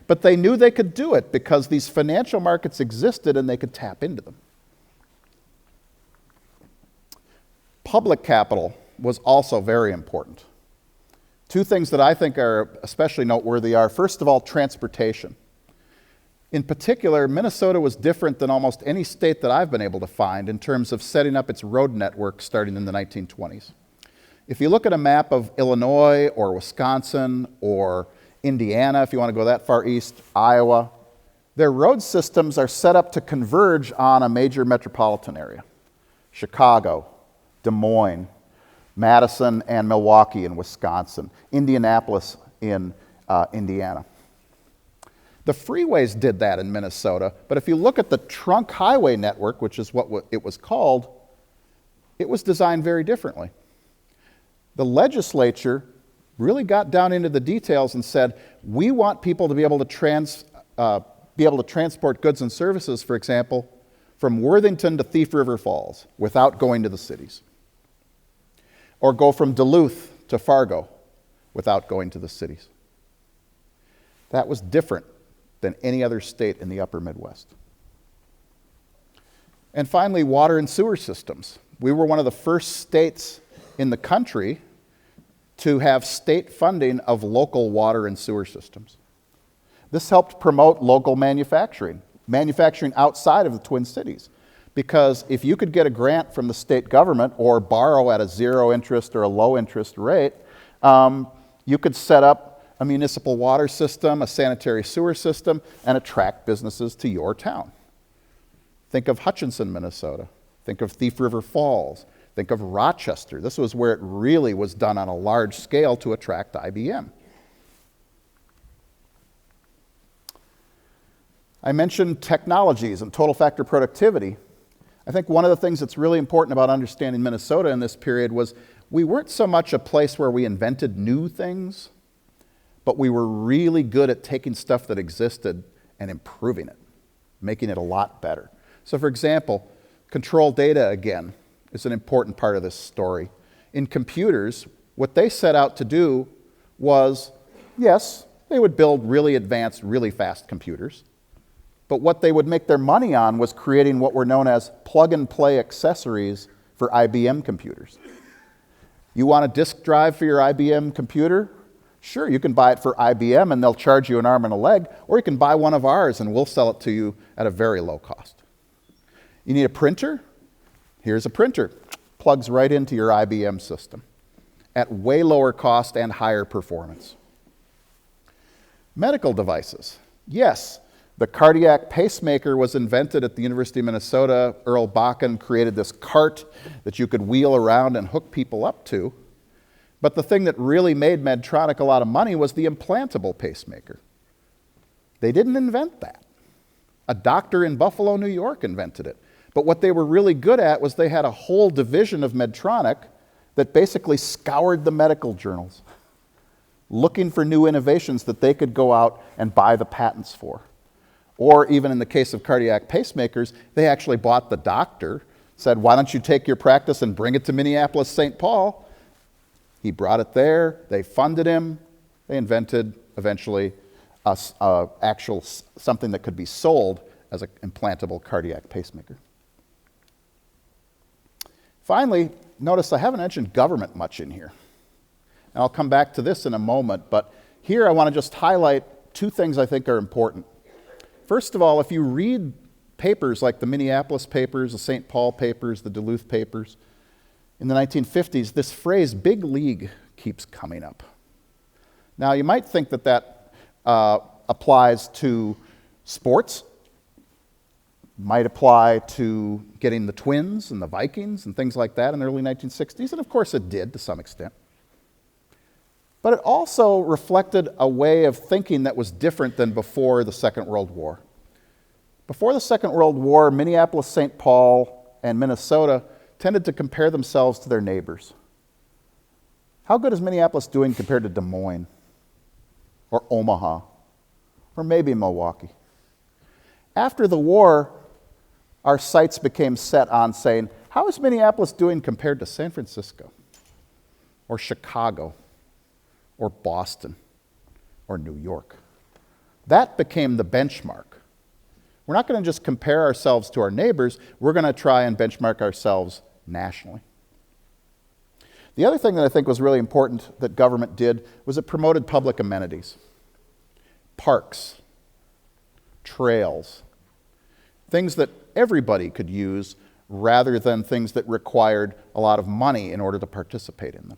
But they knew they could do it because these financial markets existed and they could tap into them. Public capital was also very important. Two things that I think are especially noteworthy are, first of all, transportation. In particular, Minnesota was different than almost any state that I've been able to find in terms of setting up its road network starting in the 1920s. If you look at a map of Illinois or Wisconsin or Indiana, if you want to go that far east, Iowa, their road systems are set up to converge on a major metropolitan area. Chicago, Des Moines, Madison and Milwaukee in Wisconsin, Indianapolis in Indiana. The freeways did that in Minnesota, but if you look at the trunk highway network, which is what it was called, it was designed very differently. The legislature really got down into the details and said, we want people to be able to transport goods and services, for example, from Worthington to Thief River Falls without going to the cities. Or go from Duluth to Fargo without going to the cities. That was different than any other state in the upper Midwest. And finally, water and sewer systems. We were one of the first states in the country to have state funding of local water and sewer systems. This helped promote local manufacturing outside of the Twin Cities. Because if you could get a grant from the state government or borrow at a zero interest or a low interest rate, you could set up a municipal water system, a sanitary sewer system, and attract businesses to your town. Think of Hutchinson, Minnesota. Think of Thief River Falls. Think of Rochester. This was where it really was done on a large scale to attract IBM. I mentioned technologies and total factor productivity. I think one of the things that's really important about understanding Minnesota in this period was we weren't so much a place where we invented new things, but we were really good at taking stuff that existed and improving it, making it a lot better. So for example, control data, again, is an important part of this story. In computers, what they set out to do was, yes, they would build really advanced, really fast computers, but what they would make their money on was creating what were known as plug-and-play accessories for IBM computers. You want a disk drive for your IBM computer? Sure, you can buy it for IBM and they'll charge you an arm and a leg, or you can buy one of ours and we'll sell it to you at a very low cost. You need a printer? Here's a printer. Plugs right into your IBM system at way lower cost and higher performance. Medical devices. Yes, the cardiac pacemaker was invented at the University of Minnesota. Earl Bakken created this cart that you could wheel around and hook people up to. But the thing that really made Medtronic a lot of money was the implantable pacemaker. They didn't invent that. A doctor in Buffalo, New York invented it. But what they were really good at was they had a whole division of Medtronic that basically scoured the medical journals, looking for new innovations that they could go out and buy the patents for. Or even in the case of cardiac pacemakers, they actually bought the doctor, said, why don't you take your practice and bring it to Minneapolis, St. Paul? He brought it there, they funded him, they invented eventually something that could be sold as an implantable cardiac pacemaker. Finally, notice I haven't mentioned government much in here. And I'll come back to this in a moment, but here I want to just highlight two things I think are important. First of all, if you read papers like the Minneapolis papers, the St. Paul papers, the Duluth papers, in the 1950s, this phrase, big league, keeps coming up. Now, you might think that that applies to sports, might apply to getting the Twins and the Vikings and things like that in the early 1960s, and of course it did to some extent. But it also reflected a way of thinking that was different than before the Second World War. Before the Second World War, Minneapolis, St. Paul, and Minnesota tended to compare themselves to their neighbors. How good is Minneapolis doing compared to Des Moines, or Omaha, or maybe Milwaukee? After the war, our sights became set on saying, how is Minneapolis doing compared to San Francisco, or Chicago, or Boston, or New York? That became the benchmark. We're not going to just compare ourselves to our neighbors, we're going to try and benchmark ourselves nationally. The other thing that I think was really important that government did was it promoted public amenities. Parks, trails, things that everybody could use rather than things that required a lot of money in order to participate in them.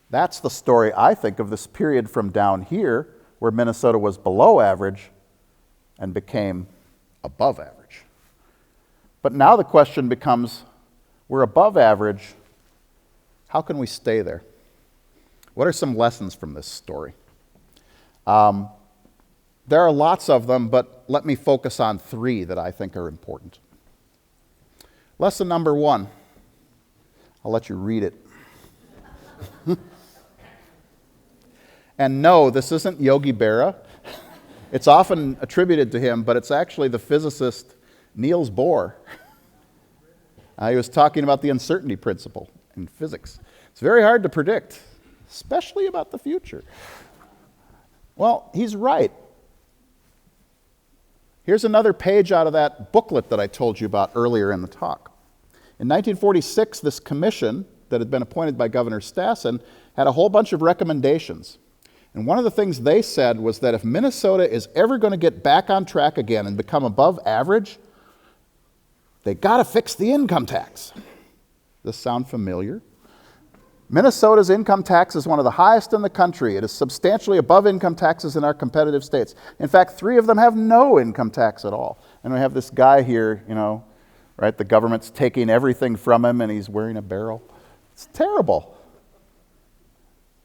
That's the story, I think, of this period from down here, where Minnesota was below average and became above average. But now the question becomes, we're above average, how can we stay there? What are some lessons from this story? There are lots of them, but let me focus on three that I think are important. Lesson number one, I'll let you read it. And no, this isn't Yogi Berra. It's often attributed to him, but it's actually the physicist Niels Bohr. He was talking about the uncertainty principle in physics. It's very hard to predict, especially about the future. Well, he's right. Here's another page out of that booklet that I told you about earlier in the talk. In 1946, this commission that had been appointed by Governor Stassen had a whole bunch of recommendations. And one of the things they said was that if Minnesota is ever going to get back on track again and become above average, They got to fix the income tax. Does this sound familiar? Minnesota's income tax is one of the highest in the country. It is substantially above income taxes in our competitive states. In fact, 3 of them have no income tax at all. And we have this guy here, right? The government's taking everything from him and he's wearing a barrel. It's terrible.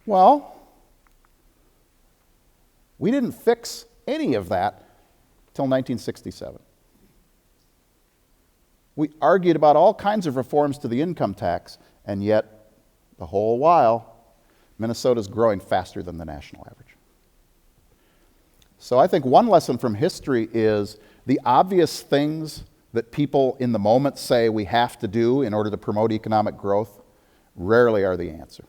Well, we didn't fix any of that till 1967. We argued about all kinds of reforms to the income tax, and yet the whole while, Minnesota's growing faster than the national average. So I think one lesson from history is the obvious things that people in the moment say we have to do in order to promote economic growth rarely are the answer.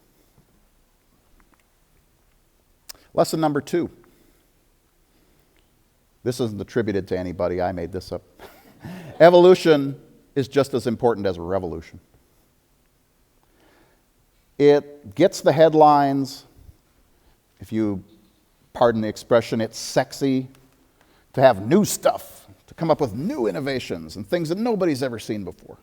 Lesson number 2. This isn't attributed to anybody, I made this up. Evolution is just as important as a revolution. It gets the headlines. If you pardon the expression, it's sexy to have new stuff, to come up with new innovations and things that nobody's ever seen before.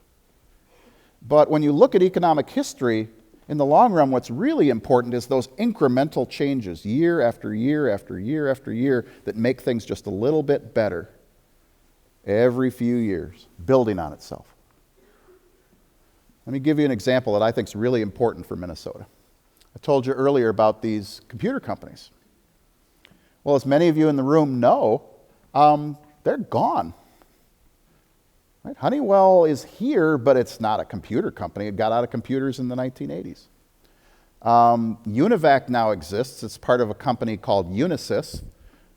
But when you look at economic history, in the long run, what's really important is those incremental changes year after year after year after year that make things just a little bit better every few years, building on itself. Let me give you an example that I think is really important for Minnesota. I told you earlier about these computer companies. Well, as many of you in the room know, they're gone. Right? Honeywell is here, but it's not a computer company. It got out of computers in the 1980s. UNIVAC now exists. It's part of a company called Unisys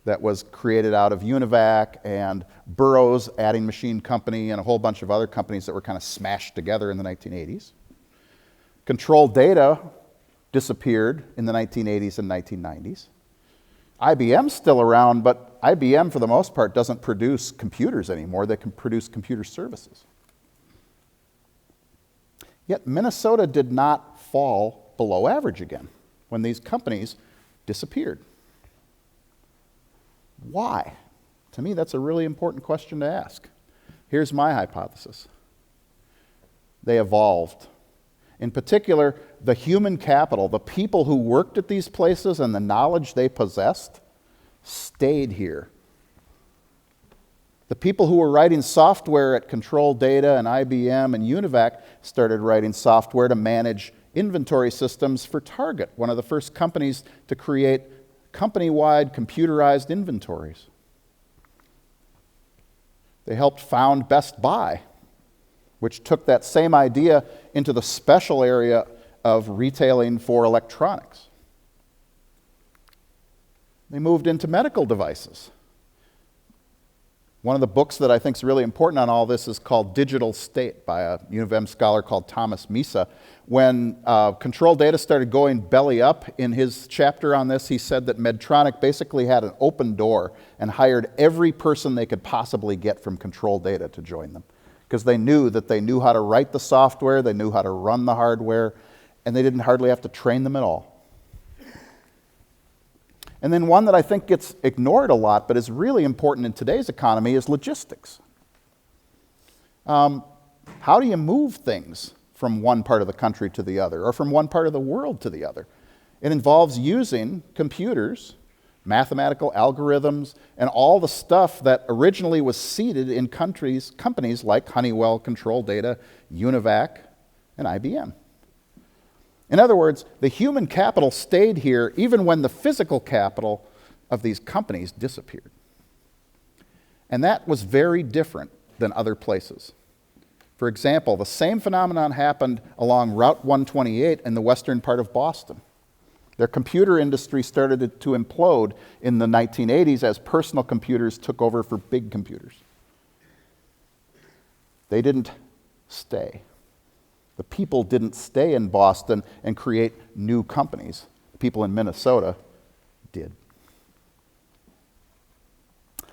that was created out of UNIVAC and Burroughs Adding Machine Company and a whole bunch of other companies that were kind of smashed together in the 1980s. Control Data disappeared in the 1980s and 1990s. IBM's still around, but IBM, for the most part, doesn't produce computers anymore. They can produce computer services. Yet Minnesota did not fall below average again when these companies disappeared. Why? To me, that's a really important question to ask. Here's my hypothesis. They evolved. In particular, the human capital, the people who worked at these places and the knowledge they possessed, stayed here. The people who were writing software at Control Data and IBM and UNIVAC started writing software to manage inventory systems for Target, one of the first companies to create company-wide computerized inventories. They helped found Best Buy, which took that same idea into the special area of retailing for electronics. They moved into medical devices. One of the books that I think is really important on all this is called Digital State by a U of M scholar called Thomas Misa. When Control Data started going belly up in his chapter on this, he said that Medtronic basically had an open door and hired every person they could possibly get from Control Data to join them, because they knew how to write the software, they knew how to run the hardware, and they didn't hardly have to train them at all. And then one that I think gets ignored a lot, but is really important in today's economy, is logistics. How do you move things from one part of the country to the other, or from one part of the world to the other? It involves using computers, mathematical algorithms, and all the stuff that originally was seeded in companies like Honeywell, Control Data, UNIVAC, and IBM. In other words, the human capital stayed here even when the physical capital of these companies disappeared. And that was very different than other places. For example, the same phenomenon happened along Route 128 in the western part of Boston. Their computer industry started to implode in the 1980s as personal computers took over for big computers. They didn't stay. The people didn't stay in Boston and create new companies. The people in Minnesota did.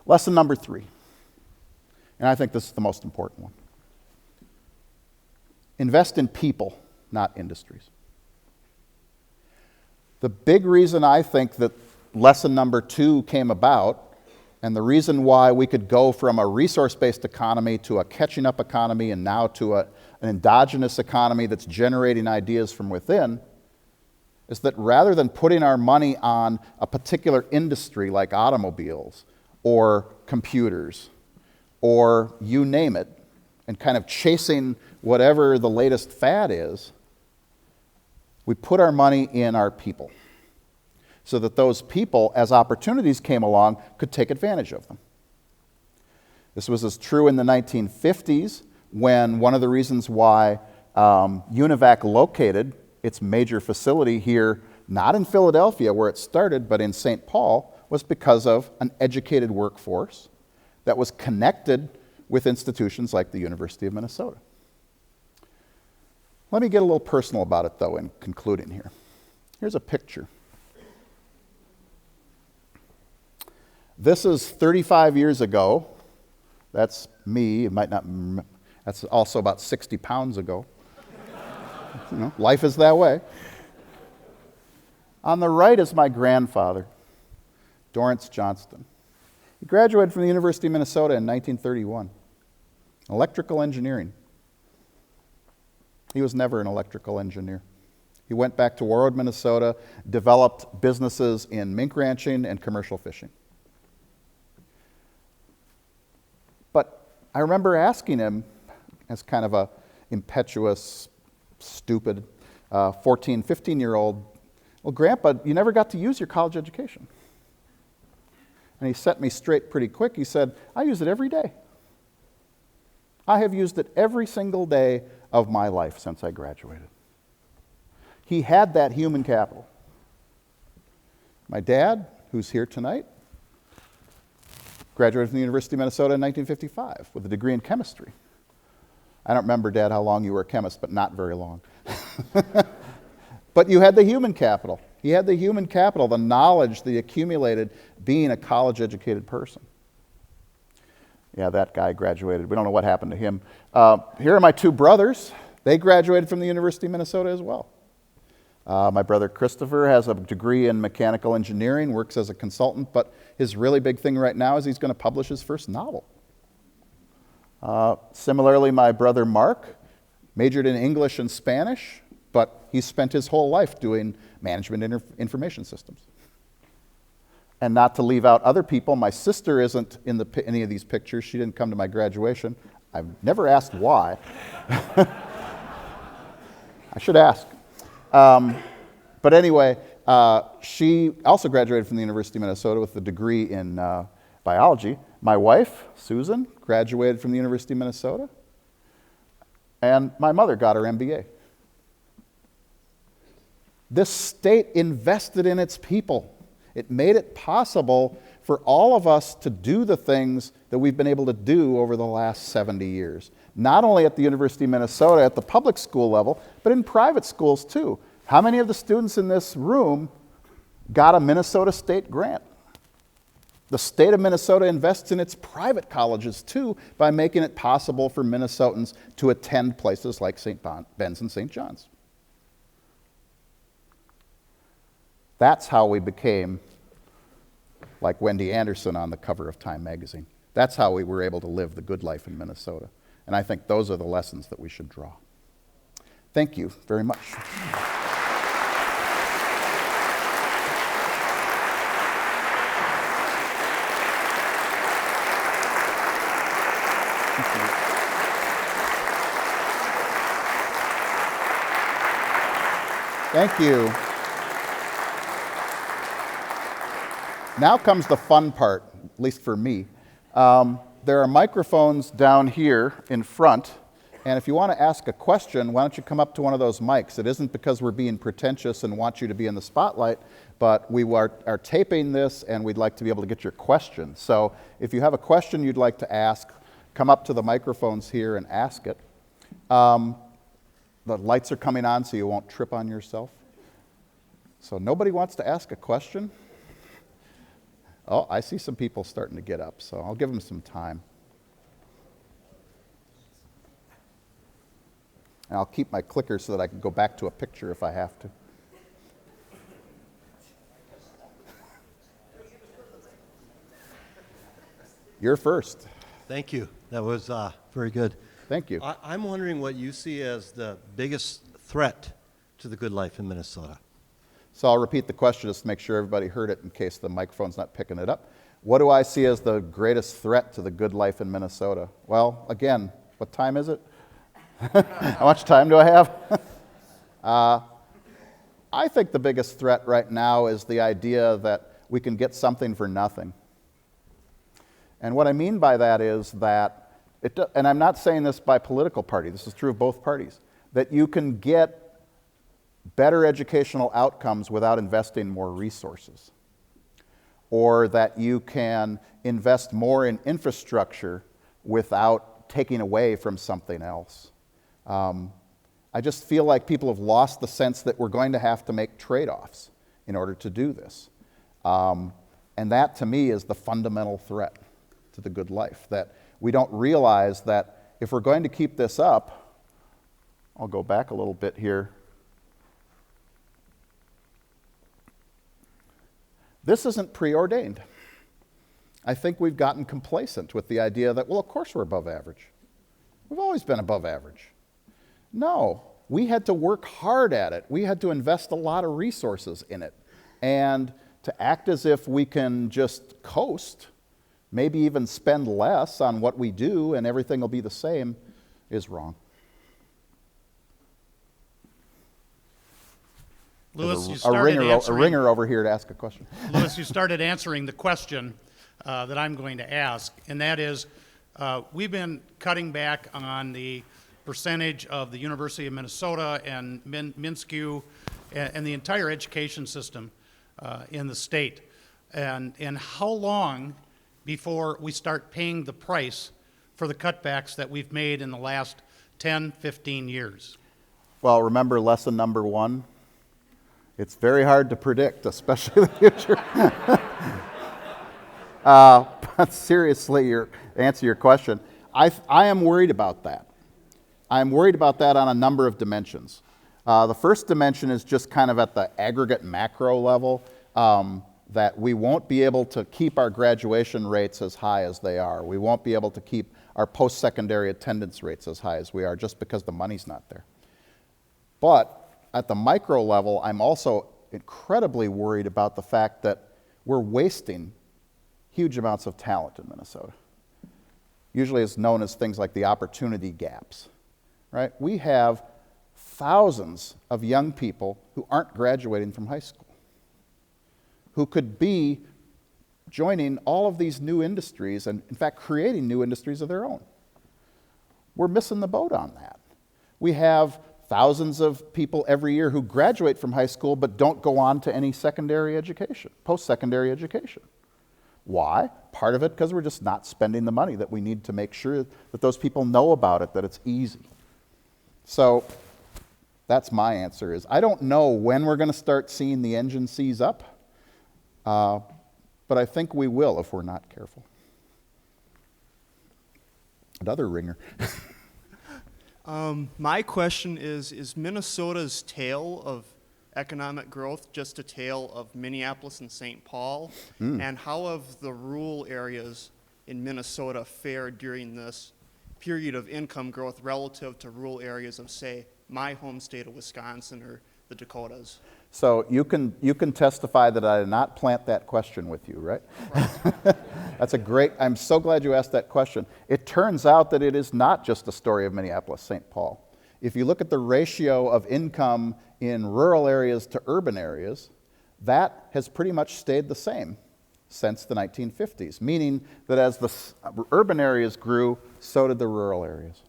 Lesson number 3, and I think this is the most important one. Invest in people, not industries. The big reason I think that lesson number 2 came about And the reason why we could go from a resource-based economy to a catching-up economy and now to an endogenous economy that's generating ideas from within is that rather than putting our money on a particular industry like automobiles or computers or you name it, and kind of chasing whatever the latest fad is, we put our money in our people so that those people, as opportunities came along, could take advantage of them. This was as true in the 1950s, when one of the reasons why UNIVAC located its major facility here, not in Philadelphia where it started, but in St. Paul, was because of an educated workforce that was connected with institutions like the University of Minnesota. Let me get a little personal about it, though, in concluding here. Here's a picture. This is 35 years ago. That's me. It might not. That's also about 60 pounds ago. You know, life is that way. On the right is my grandfather, Dorrance Johnston. He graduated from the University of Minnesota in 1931. Electrical engineering. He was never an electrical engineer. He went back to Warroad, Minnesota, developed businesses in mink ranching and commercial fishing. But I remember asking him, as kind of a impetuous, stupid 14, 15-year-old, well, Grandpa, you never got to use your college education. And he set me straight pretty quick. He said, I use it every day. I have used it every single day of my life since I graduated. He had that human capital. My dad, who's here tonight, graduated from the University of Minnesota in 1955 with a degree in chemistry. I don't remember, Dad, how long you were a chemist, but not very long. But you had the human capital. He had the human capital, the knowledge that he accumulated being a college-educated person. Yeah, that guy graduated. We don't know what happened to him. Here are my two brothers. They graduated from the University of Minnesota as well. My brother Christopher has a degree in mechanical engineering, works as a consultant, but his really big thing right now is he's going to publish his first novel. Similarly, my brother Mark majored in English and Spanish, but he spent his whole life doing management information systems. And not to leave out other people, my sister isn't in any of these pictures. She didn't come to my graduation. I've never asked why. I should ask. But anyway, she also graduated from the University of Minnesota with a degree in biology. My wife, Susan, graduated from the University of Minnesota. And my mother got her MBA. This state invested in its people. It made it possible for all of us to do the things that we've been able to do over the last 70 years. Not only at the University of Minnesota at the public school level, but in private schools too. How many of the students in this room got a Minnesota state grant? The state of Minnesota invests in its private colleges too by making it possible for Minnesotans to attend places like St. Ben's and St. John's. That's how we became like Wendy Anderson on the cover of Time magazine. That's how we were able to live the good life in Minnesota. And I think those are the lessons that we should draw. Thank you very much. Thank you. Now comes the fun part, at least for me. There are microphones down here in front, and if you want to ask a question, why don't you come up to one of those mics? It isn't because we're being pretentious and want you to be in the spotlight, but we are taping this, and we'd like to be able to get your question. So if you have a question you'd like to ask, come up to the microphones here and ask it. The lights are coming on so you won't trip on yourself. So nobody wants to ask a question? Oh, I see some people starting to get up, so I'll give them some time. And I'll keep my clicker so that I can go back to a picture if I have to. You're first. Thank you. That was very good. Thank you. I'm wondering what you see as the biggest threat to the good life in Minnesota. So I'll repeat the question just to make sure everybody heard it in case the microphone's not picking it up. What do I see as the greatest threat to the good life in Minnesota? Well, again, what time is it? How much time do I have? I think the biggest threat right now is the idea that we can get something for nothing. And what I mean by that is that, and I'm not saying this by political party, this is true of both parties, that you can get better educational outcomes without investing more resources, or that you can invest more in infrastructure without taking away from something else. I just feel like people have lost the sense that we're going to have to make trade-offs in order to do this. And that, to me, is the fundamental threat to the good life, that we don't realize that if we're going to keep this up, I'll go back a little bit here. This isn't preordained. I think we've gotten complacent with the idea that, well, of course we're above average. We've always been above average. No, we had to work hard at it. We had to invest a lot of resources in it. And to act as if we can just coast, maybe even spend less on what we do and everything will be the same, is wrong. Louis, you A started ringer over here to ask a question. Louis, you started answering the question that I'm going to ask, and that is, we've been cutting back on the percentage of the University of Minnesota and MnSCU and the entire education system in the state. And how long before we start paying the price for the cutbacks that we've made in the last 10, 15 years? Well, remember lesson number 1? It's very hard to predict, especially the future. But seriously, answer your question, I am worried about that. I'm worried about that on a number of dimensions. The first dimension is just kind of at the aggregate macro level, that we won't be able to keep our graduation rates as high as they are. We won't be able to keep our post-secondary attendance rates as high as we are just because the money's not there. But at the micro level, I'm also incredibly worried about the fact that we're wasting huge amounts of talent in Minnesota. Usually it's known as things like the opportunity gaps, right? We have thousands of young people who aren't graduating from high school, who could be joining all of these new industries and, in fact, creating new industries of their own. We're missing the boat on that. We have thousands of people every year who graduate from high school but don't go on to any secondary education, post-secondary education. Why? Part of it because we're just not spending the money that we need to make sure that those people know about it, that it's easy. So that's my answer is, I don't know when we're going to start seeing the engine seize up, but I think we will if we're not careful. Another ringer. My question is Minnesota's tale of economic growth just a tale of Minneapolis and St. Paul? And how have the rural areas in Minnesota fared during this period of income growth relative to rural areas of, say, my home state of Wisconsin or the Dakotas? So you can testify that I did not plant that question with you, right? That's a great, I'm so glad you asked that question. It turns out that it is not just a story of Minneapolis, St. Paul. If you look at the ratio of income in rural areas to urban areas, that has pretty much stayed the same since the 1950s, meaning that as the urban areas grew, so did the rural areas.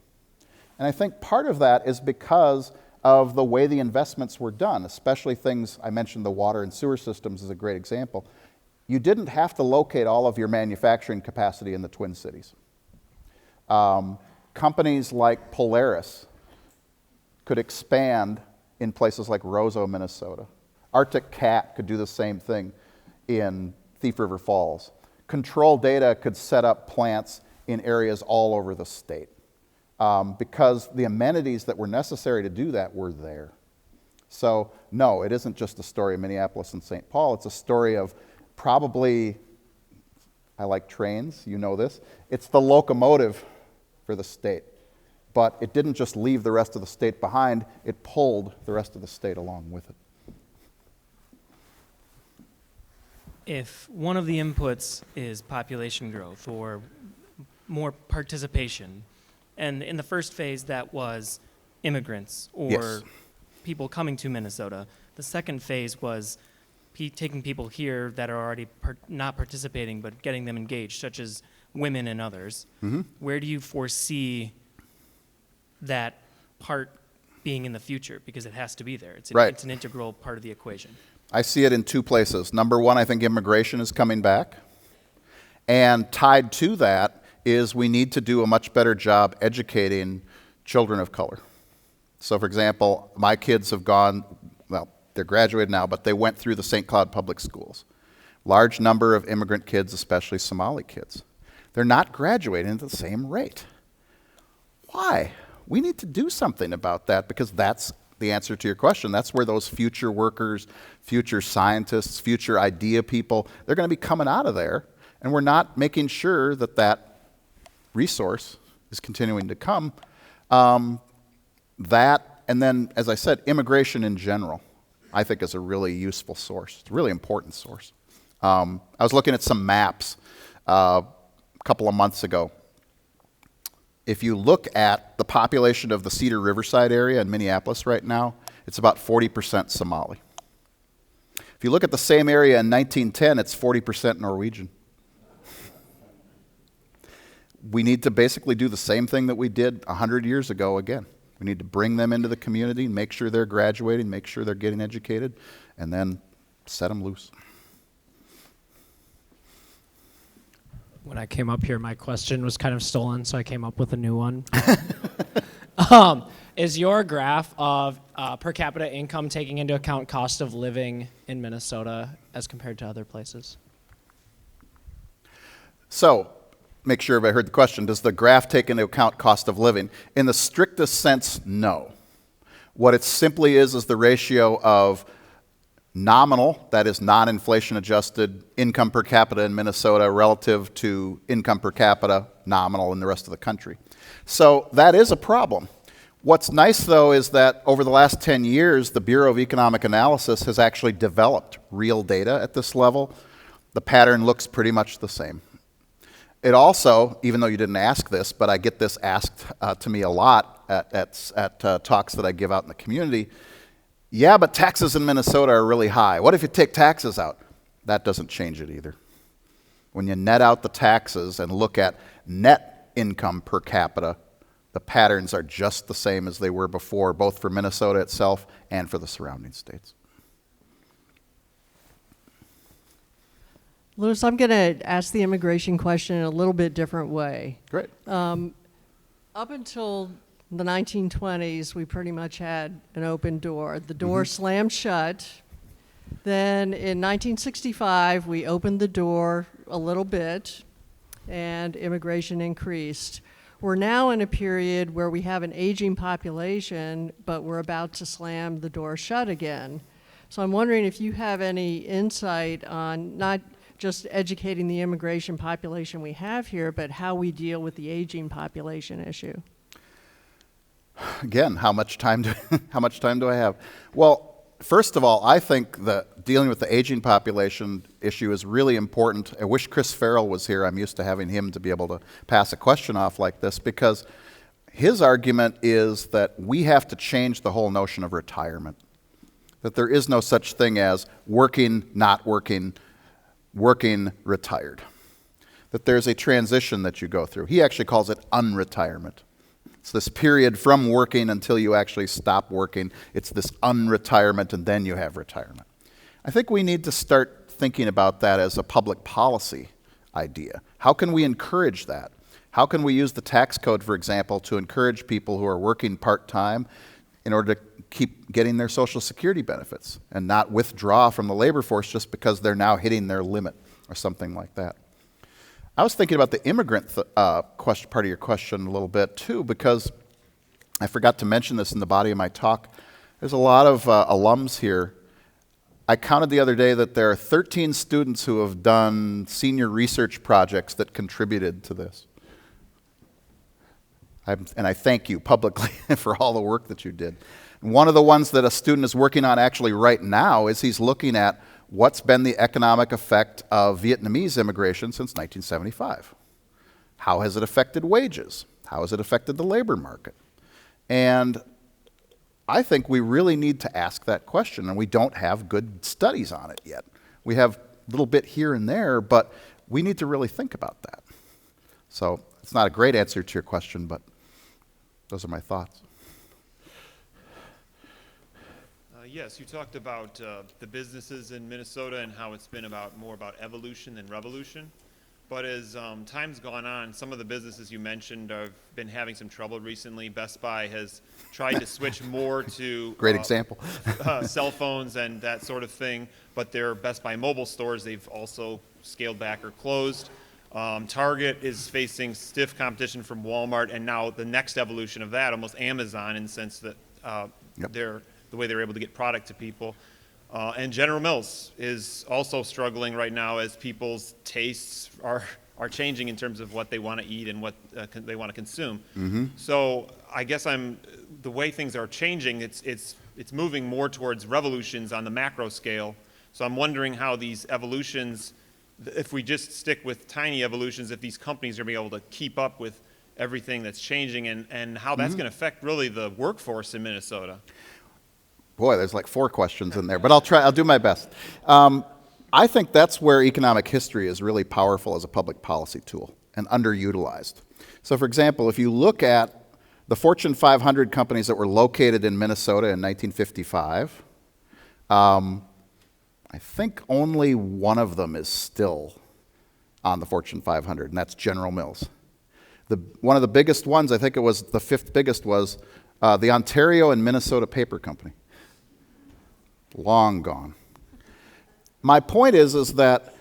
And I think part of that is because of the way the investments were done, especially things, I mentioned the water and sewer systems as a great example. You didn't have to locate all of your manufacturing capacity in the Twin Cities. Companies like Polaris could expand in places like Roseau, Minnesota. Arctic Cat could do the same thing in Thief River Falls. Control Data could set up plants in areas all over the state. Because the amenities that were necessary to do that were there. So, no, it isn't just a story of Minneapolis and St. Paul. It's a story of probably, I like trains, you know this. It's the locomotive for the state. But it didn't just leave the rest of the state behind, it pulled the rest of the state along with it. If one of the inputs is population growth or more participation, and in the first phase that was immigrants or Yes. people coming to Minnesota, the second phase was taking people here that are already not participating but getting them engaged, such as women and others. Mm-hmm. Where do you foresee that part being in the future? Because it has to be there. It's Right. it's an integral part of the equation. I see it in two places. Number one, I think immigration is coming back. And tied to that is we need to do a much better job educating children of color. So, for example, my kids have gone, well, they're graduated now, but they went through the St. Cloud Public Schools. Large number of immigrant kids, especially Somali kids. They're not graduating at the same rate. Why? We need to do something about that because that's the answer to your question. That's where those future workers, future scientists, future idea people, they're going to be coming out of there, and we're not making sure that that resource is continuing to come. That, and then, as I said, immigration in general, I think is a really useful source. It's a really important source. I was looking at some maps a couple of months ago. If you look at the population of the Cedar Riverside area in Minneapolis right now, it's about 40% Somali. If you look at the same area in 1910, it's 40% Norwegian. We need to basically do the same thing that we did 100 years ago again. We need to bring them into the community, make sure they're graduating, make sure they're getting educated, and then set them loose. When I came up here, my question was kind of stolen, so I came up with a new one. Is your graph of per capita income taking into account cost of living in Minnesota as compared to other places? So, make sure if I heard the question, does the graph take into account cost of living? In the strictest sense, no. What it simply is the ratio of nominal, that is non-inflation adjusted income per capita in Minnesota relative to income per capita nominal in the rest of the country. So that is a problem. What's nice though is that over the last 10 years, the Bureau of Economic Analysis has actually developed real data at this level. The pattern looks pretty much the same. It also, even though you didn't ask this, but I get this asked to me a lot at talks that I give out in the community. Yeah, but taxes in Minnesota are really high. What if you take taxes out? That doesn't change it either. When you net out the taxes and look at net income per capita, the patterns are just the same as they were before, both for Minnesota itself and for the surrounding states. Louis, I'm going to ask the immigration question in a little bit different way. Great. Up until the 1920s, we pretty much had an open door. The door slammed shut. Then in 1965, we opened the door a little bit, and immigration increased. We're now in a period where we have an aging population, but we're about to slam the door shut again. So I'm wondering if you have any insight on not just educating the immigration population we have here, but how we deal with the aging population issue. Again, how much time do I have? Well, first of all, I think that dealing with the aging population issue is really important. I wish Chris Farrell was here. I'm used to having him to be able to pass a question off like this because his argument is that we have to change the whole notion of retirement. That there is no such thing as working, not working, working, retired. That there's a transition that you go through. He actually calls it unretirement. It's this period from working until you actually stop working. It's this unretirement, and then you have retirement. I think we need to start thinking about that as a public policy idea. How can we encourage that? How can we use the tax code, for example, to encourage people who are working part-time in order to keep getting their Social Security benefits and not withdraw from the labor force just because they're now hitting their limit or something like that? I was thinking about the immigrant part of your question a little bit too, because I forgot to mention this in the body of my talk. There's a lot of alums here. I counted the other day that there are 13 students who have done senior research projects that contributed to this. And I thank you publicly for all the work that you did. One of the ones that a student is working on actually right now is he's looking at what's been the economic effect of Vietnamese immigration since 1975. How has it affected wages? How has it affected the labor market? And I think we really need to ask that question, and we don't have good studies on it yet. We have a little bit here and there, but we need to really think about that. So it's not a great answer to your question, but those are my thoughts. Yes, you talked about the businesses in Minnesota and how it's been more about evolution than revolution. But as time's gone on, some of the businesses you mentioned have been having some trouble recently. Best Buy has tried to switch more to Great example. cell phones and that sort of thing. But their Best Buy mobile stores, they've also scaled back or closed. Target is facing stiff competition from Walmart, and now the next evolution of that, almost Amazon, in the sense that the way they're able to get product to people. And General Mills is also struggling right now as people's tastes are changing in terms of what they want to eat and what they want to consume. Mm-hmm. So I guess the way things are changing, it's moving more towards revolutions on the macro scale. So I'm wondering how these evolutions, if we just stick with tiny evolutions, if these companies are going to be able to keep up with everything that's changing, and how that's going to affect really the workforce in Minnesota. Boy, there's like 4 questions in there, but I'll do my best. I think that's where economic history is really powerful as a public policy tool and underutilized. So for example, if you look at the Fortune 500 companies that were located in Minnesota in 1955, I think only one of them is still on the Fortune 500, and that's General Mills. One of the biggest ones, I think it was the 5th biggest, was the Ontario and Minnesota Paper Company. Long gone. My point is that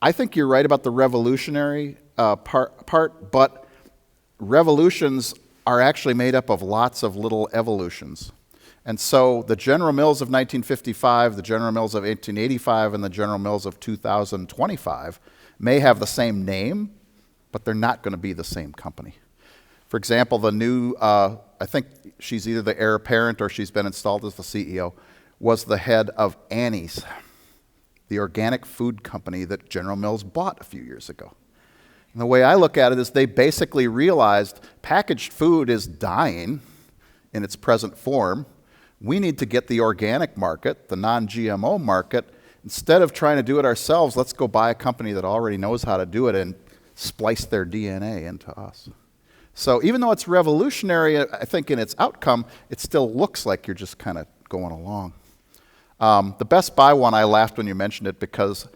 I think you're right about the revolutionary part, but revolutions are actually made up of lots of little evolutions. And so the General Mills of 1955, the General Mills of 1885, and the General Mills of 2025 may have the same name, but they're not going to be the same company. For example, the new, I think she's either the heir apparent or she's been installed as the CEO, was the head of Annie's, the organic food company that General Mills bought a few years ago. And the way I look at it is they basically realized packaged food is dying in its present form. We need to get the organic market, the non-GMO market. Instead of trying to do it ourselves, let's go buy a company that already knows how to do it and splice their DNA into us. So even though it's revolutionary, I think in its outcome, it still looks like you're just kind of going along. The Best Buy one, I laughed when you mentioned it because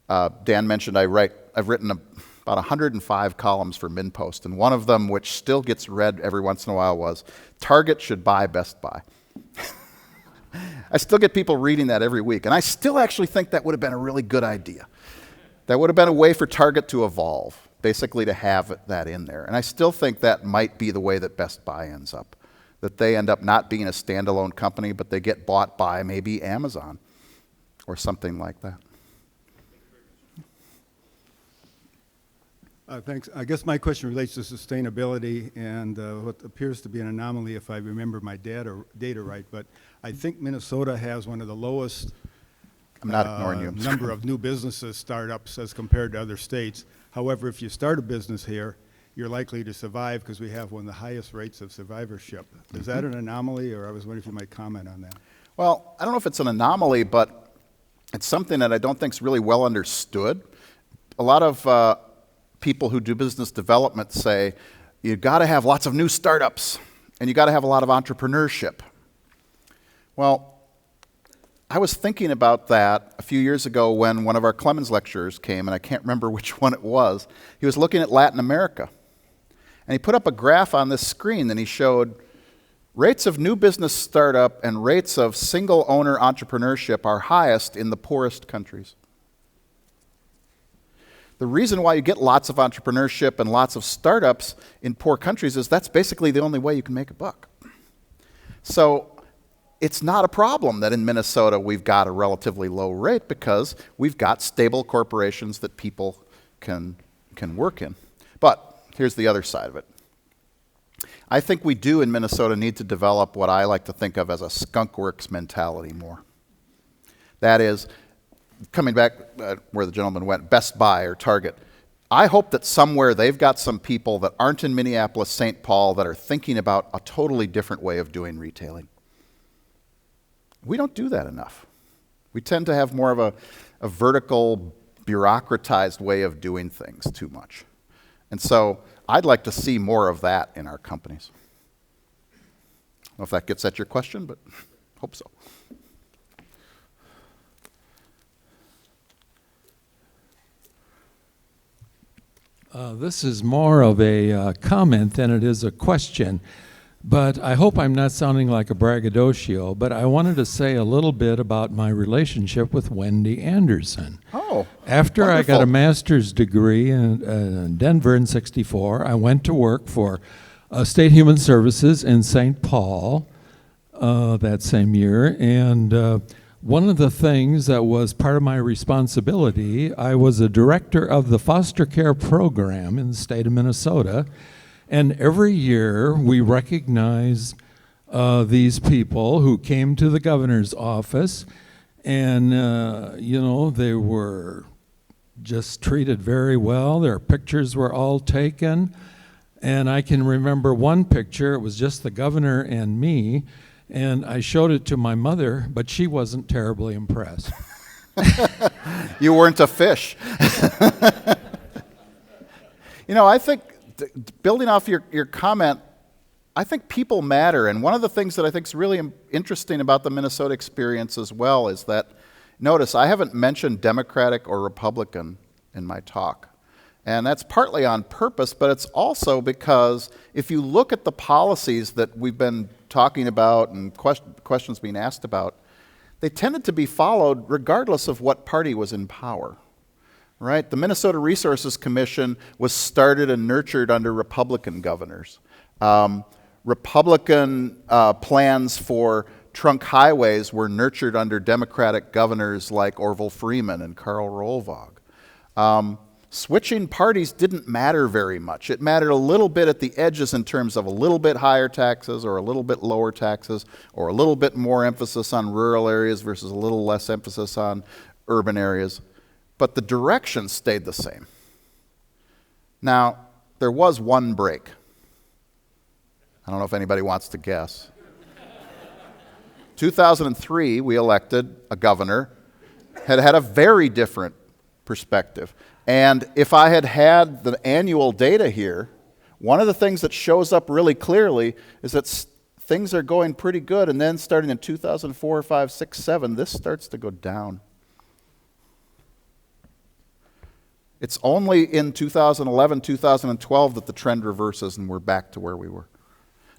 Dan mentioned I've written about 105 columns for MinPost, and one of them, which still gets read every once in a while, was Target should buy Best Buy. I still get people reading that every week, and I still actually think that would have been a really good idea. That would have been a way for Target to evolve, basically to have that in there. And I still think that might be the way that Best Buy ends up. That they end up not being a standalone company, but they get bought by maybe Amazon or something like that. Thanks. I guess my question relates to sustainability and what appears to be an anomaly if I remember my data right, but I think Minnesota has one of the lowest I'm not ignoring you. number of new businesses, startups, as compared to other states. However, if you start a business here, you're likely to survive because we have one of the highest rates of survivorship. Is that an anomaly, or I was wondering if you might comment on that? Well, I don't know if it's an anomaly, but it's something that I don't think is really well understood. A lot of people who do business development say, you've got to have lots of new startups, and you've got to have a lot of entrepreneurship. Well, I was thinking about that a few years ago when one of our Clemens lecturers came, and I can't remember which one it was. He was looking at Latin America. And he put up a graph on this screen, and he showed rates of new business startup and rates of single owner entrepreneurship are highest in the poorest countries. The reason why you get lots of entrepreneurship and lots of startups in poor countries is that's basically the only way you can make a buck. So it's not a problem that in Minnesota we've got a relatively low rate because we've got stable corporations that people can work in. But here's the other side of it. I think we do in Minnesota need to develop what I like to think of as a skunk works mentality more. That is, coming back where the gentleman went, Best Buy or Target. I hope that somewhere they've got some people that aren't in Minneapolis, St. Paul, that are thinking about a totally different way of doing retailing. We don't do that enough. We tend to have more of a vertical, bureaucratized way of doing things too much. And so I'd like to see more of that in our companies. I don't know if that gets at your question, but hope so. This is more of a comment than it is a question, but I hope I'm not sounding like a braggadocio, but I wanted to say a little bit about my relationship with Wendy Anderson. Oh, After wonderful. I got a master's degree in Denver in '64, I went to work for State Human Services in St. Paul that same year, and one of the things that was part of my responsibility, I was a director of the foster care program in the state of Minnesota, and every year we recognized these people who came to the governor's office, and they were just treated very well. Their pictures were all taken, and I can remember one picture. It was just the governor and me. And I showed it to my mother, but she wasn't terribly impressed. You weren't a fish. I think, building off your comment, I think people matter. And one of the things that I think is really interesting about the Minnesota experience as well is that, notice, I haven't mentioned Democratic or Republican in my talk. And that's partly on purpose, but it's also because if you look at the policies that we've been talking about and questions being asked about, they tended to be followed regardless of what party was in power, right? The Minnesota Resources Commission was started and nurtured under Republican governors. Republican plans for trunk highways were nurtured under Democratic governors like Orville Freeman and Karl Rolvog. Switching parties didn't matter very much. It mattered a little bit at the edges in terms of a little bit higher taxes or a little bit lower taxes or a little bit more emphasis on rural areas versus a little less emphasis on urban areas. But the direction stayed the same. Now, there was one break. I don't know if anybody wants to guess. 2003, we elected a governor, had a very different perspective. And if I had had the annual data here, one of the things that shows up really clearly is that things are going pretty good, and then starting in 2004, 5, 6, 7, this starts to go down. It's only in 2011, 2012 that the trend reverses and we're back to where we were.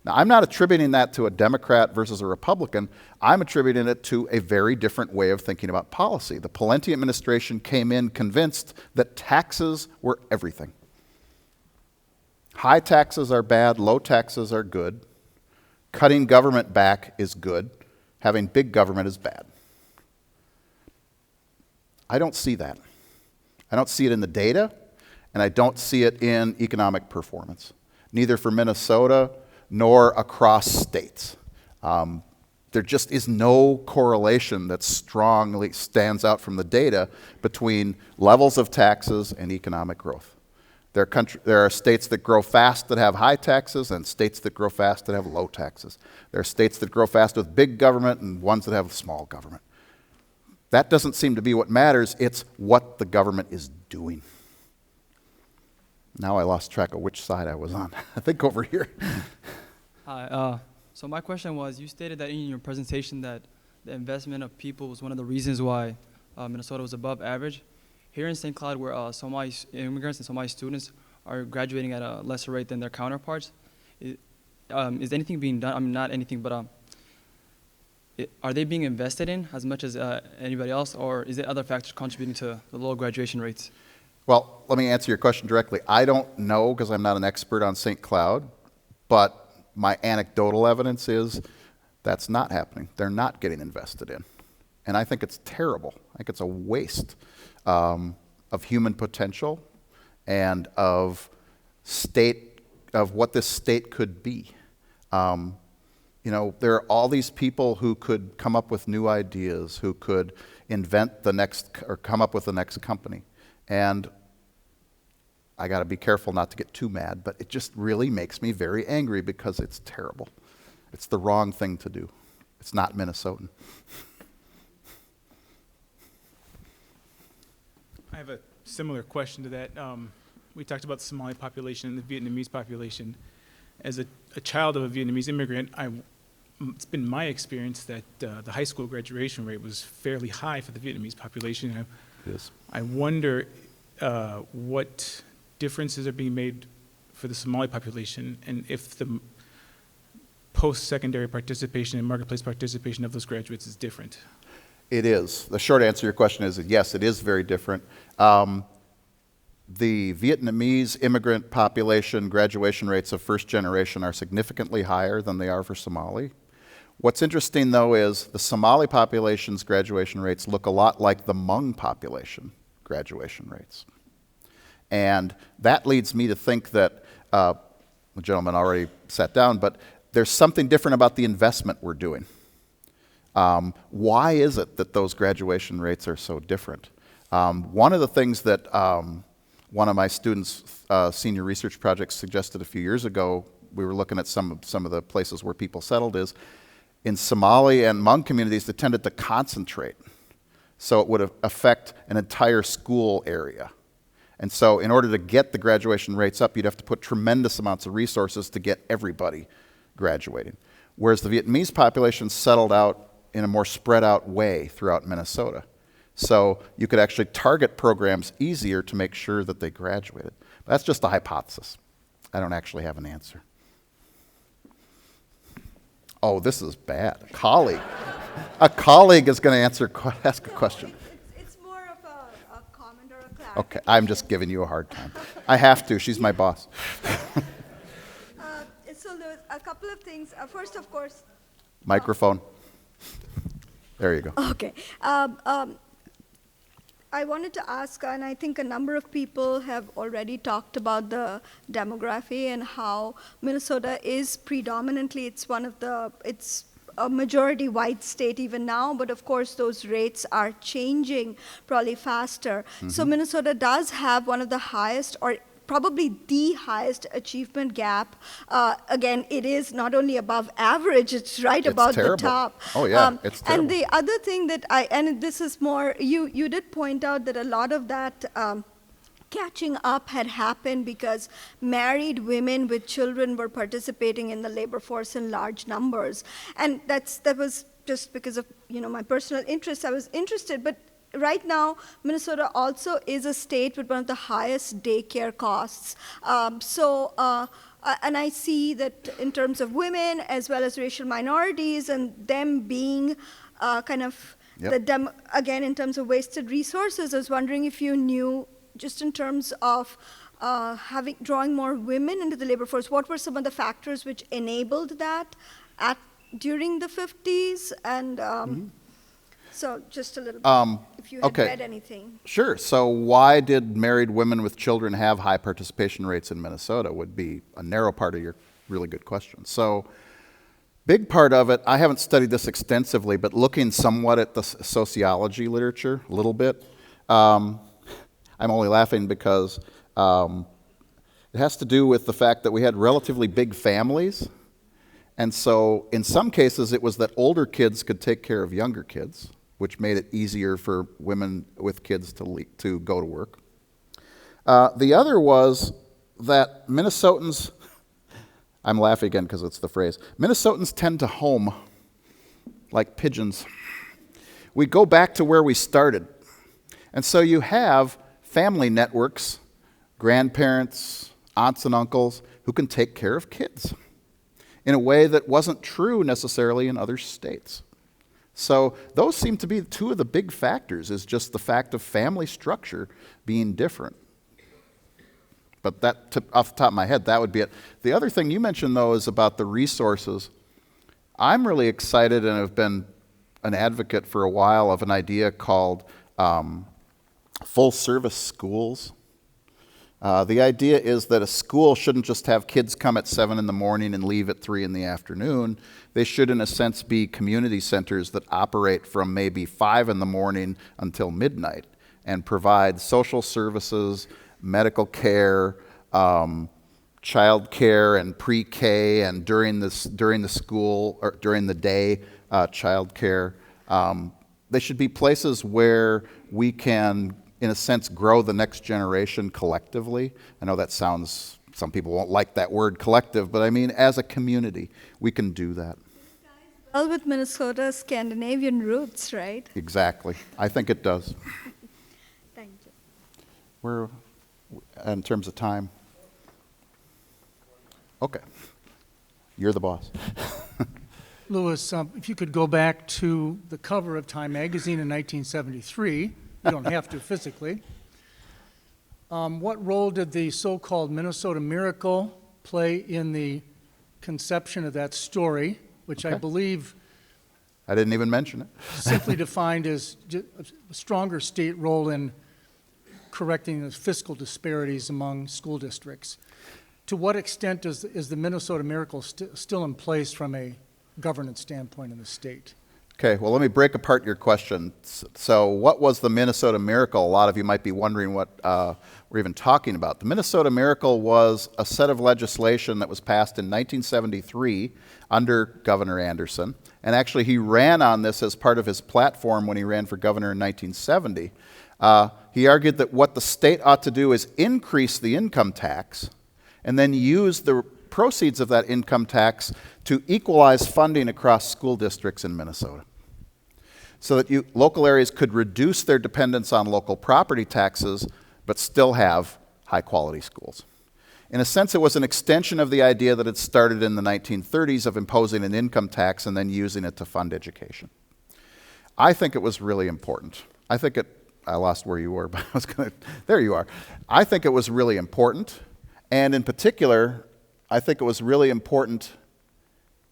Now, I'm not attributing that to a Democrat versus a Republican. I'm attributing it to a very different way of thinking about policy. The Pawlenty administration came in convinced that taxes were everything. High taxes are bad, low taxes are good. Cutting government back is good. Having big government is bad. I don't see that. I don't see it in the data, and I don't see it in economic performance, neither for Minnesota nor across states. There just is no correlation that strongly stands out from the data between levels of taxes and economic growth. There are states that grow fast that have high taxes and states that grow fast that have low taxes. There are states that grow fast with big government and ones that have small government. That doesn't seem to be what matters. It's what the government is doing. Now I lost track of which side I was on. I think over here. Hi. So my question was, you stated that in your presentation that the investment of people was one of the reasons why Minnesota was above average. Here in St. Cloud, where Somali immigrants and Somali students are graduating at a lesser rate than their counterparts, is anything being done? I mean, not anything, but are they being invested in as much as anybody else, or is it other factors contributing to the low graduation rates? Well, let me answer your question directly. I don't know because I'm not an expert on St. Cloud, but my anecdotal evidence is That's not happening. They're not getting invested in. And I think it's terrible. I think it's a waste of human potential and of what this state could be. There are all these people who could come up with new ideas, who could invent the next, or come up with the next company. And I got to be careful not to get too mad, but it just really makes me very angry because it's terrible. It's the wrong thing to do. It's not Minnesotan. I have a similar question to that. We talked about the Somali population and the Vietnamese population. As a child of a Vietnamese immigrant, it's been my experience that the high school graduation rate was fairly high for the Vietnamese population. Yes. I wonder what differences are being made for the Somali population, and if the post-secondary participation and marketplace participation of those graduates is different. It is. The short answer to your question is yes, it is very different. The Vietnamese immigrant population graduation rates of first generation are significantly higher than they are for Somali. What's interesting, though, is the Somali population's graduation rates look a lot like the Hmong population graduation rates. And that leads me to think that, the gentleman already sat down, but there's something different about the investment we're doing. Why is it that those graduation rates are so different? One of the things that one of my students' senior research projects suggested a few years ago, we were looking at some of the places where people settled, is in Somali and Hmong communities, they tended to concentrate. So it would affect an entire school area. And so in order to get the graduation rates up, you'd have to put tremendous amounts of resources to get everybody graduating. Whereas the Vietnamese population settled out in a more spread out way throughout Minnesota. So you could actually target programs easier to make sure that they graduated. But that's just a hypothesis. I don't actually have an answer. Oh, this is bad. A colleague. A colleague is going to ask a question. It's more of a comment or a clarification. Okay, I'm just giving you a hard time. I have to. She's my boss. So there's a couple of things. First, of course. Microphone. There you go. Okay. I wanted to ask, and I think a number of people have already talked about the demography and how Minnesota is predominantly, it's a majority white state even now, but of course those rates are changing probably faster. Mm-hmm. So Minnesota does have one of the highest, or probably the highest achievement gap. Again, it is not only above average, it's right above the top. Oh yeah, it's terrible. And the other thing that and this is more, you did point out that a lot of that catching up had happened because married women with children were participating in the labor force in large numbers. And that was just because of my personal interest. I was interested, but right now, Minnesota also is a state with one of the highest daycare costs. And I see that in terms of women as well as racial minorities and them being again, in terms of wasted resources, I was wondering if you knew, just in terms of drawing more women into the labor force, what were some of the factors which enabled that during the 50s? And so just a little bit, if you had read anything. Sure. So why did married women with children have high participation rates in Minnesota would be a narrow part of your really good question. So big part of it, I haven't studied this extensively, but looking somewhat at the sociology literature a little bit, I'm only laughing because it has to do with the fact that we had relatively big families. And so in some cases, it was that older kids could take care of younger kids, which made it easier for women with kids to go to work. The other was that Minnesotans, I'm laughing again because it's the phrase, Minnesotans tend to home like pigeons. We go back to where we started. And so you have family networks, grandparents, aunts and uncles, who can take care of kids in a way that wasn't true necessarily in other states. So those seem to be two of the big factors, is just the fact of family structure being different. But that, off the top of my head, that would be it. The other thing you mentioned, though, is about the resources. I'm really excited and have been an advocate for a while of an idea called full-service schools. The idea is that a school shouldn't just have kids come at 7 in the morning and leave at 3 in the afternoon. They should, in a sense, be community centers that operate from maybe 5 in the morning until midnight and provide social services, medical care, child care and pre-K, and during the school or during the day, child care. They should be places where we can, in a sense, grow the next generation collectively. I know that sounds, some people won't like that word collective, but I mean as a community, we can do that. Well, with Minnesota's Scandinavian roots, right? Exactly. I think it does. Thank you. We're, in terms of time. Okay. You're the boss. Louis, if you could go back to the cover of Time magazine in 1973, you don't have to physically. What role did the so-called Minnesota Miracle play in the conception of that story, which I believe I didn't even mention it. simply defined as a stronger state role in correcting the fiscal disparities among school districts? To what extent is the Minnesota Miracle still in place from a governance standpoint in the state? Okay, well, let me break apart your question. So what was the Minnesota Miracle? A lot of you might be wondering what we're even talking about. The Minnesota Miracle was a set of legislation that was passed in 1973 under Governor Anderson. And actually, he ran on this as part of his platform when he ran for governor in 1970. He argued that what the state ought to do is increase the income tax and then use the proceeds of that income tax to equalize funding across school districts in Minnesota, so that local areas could reduce their dependence on local property taxes but still have high-quality schools. In a sense, it was an extension of the idea that had started in the 1930s of imposing an income tax and then using it to fund education. I think it was really important. I lost where you were, but I was going to, there you are. I think it was really important. And in particular, I think it was really important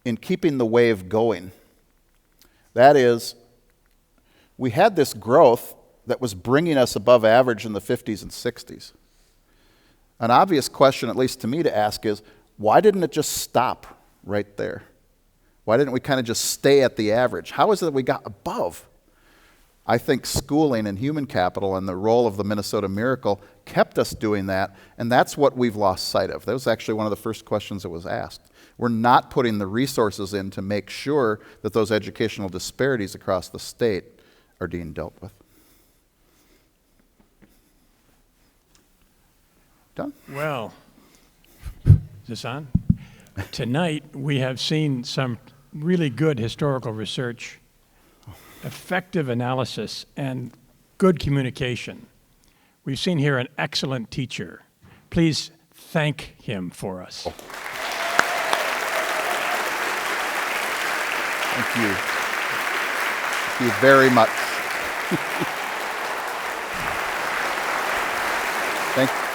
in keeping the wave going. That is, we had this growth that was bringing us above average in the 50s and 60s. An obvious question, at least to me, to ask is, why didn't it just stop right there? Why didn't we kind of just stay at the average? How is it that we got above? I think schooling and human capital and the role of the Minnesota Miracle kept us doing that, and that's what we've lost sight of. That was actually one of the first questions that was asked. We're not putting the resources in to make sure that those educational disparities across the state are being dealt with. Done? Well, is this on? Tonight we have seen some really good historical research, effective analysis, and good communication. We've seen here an excellent teacher. Please thank him for us. Thank you. Thank you very much. Thank you.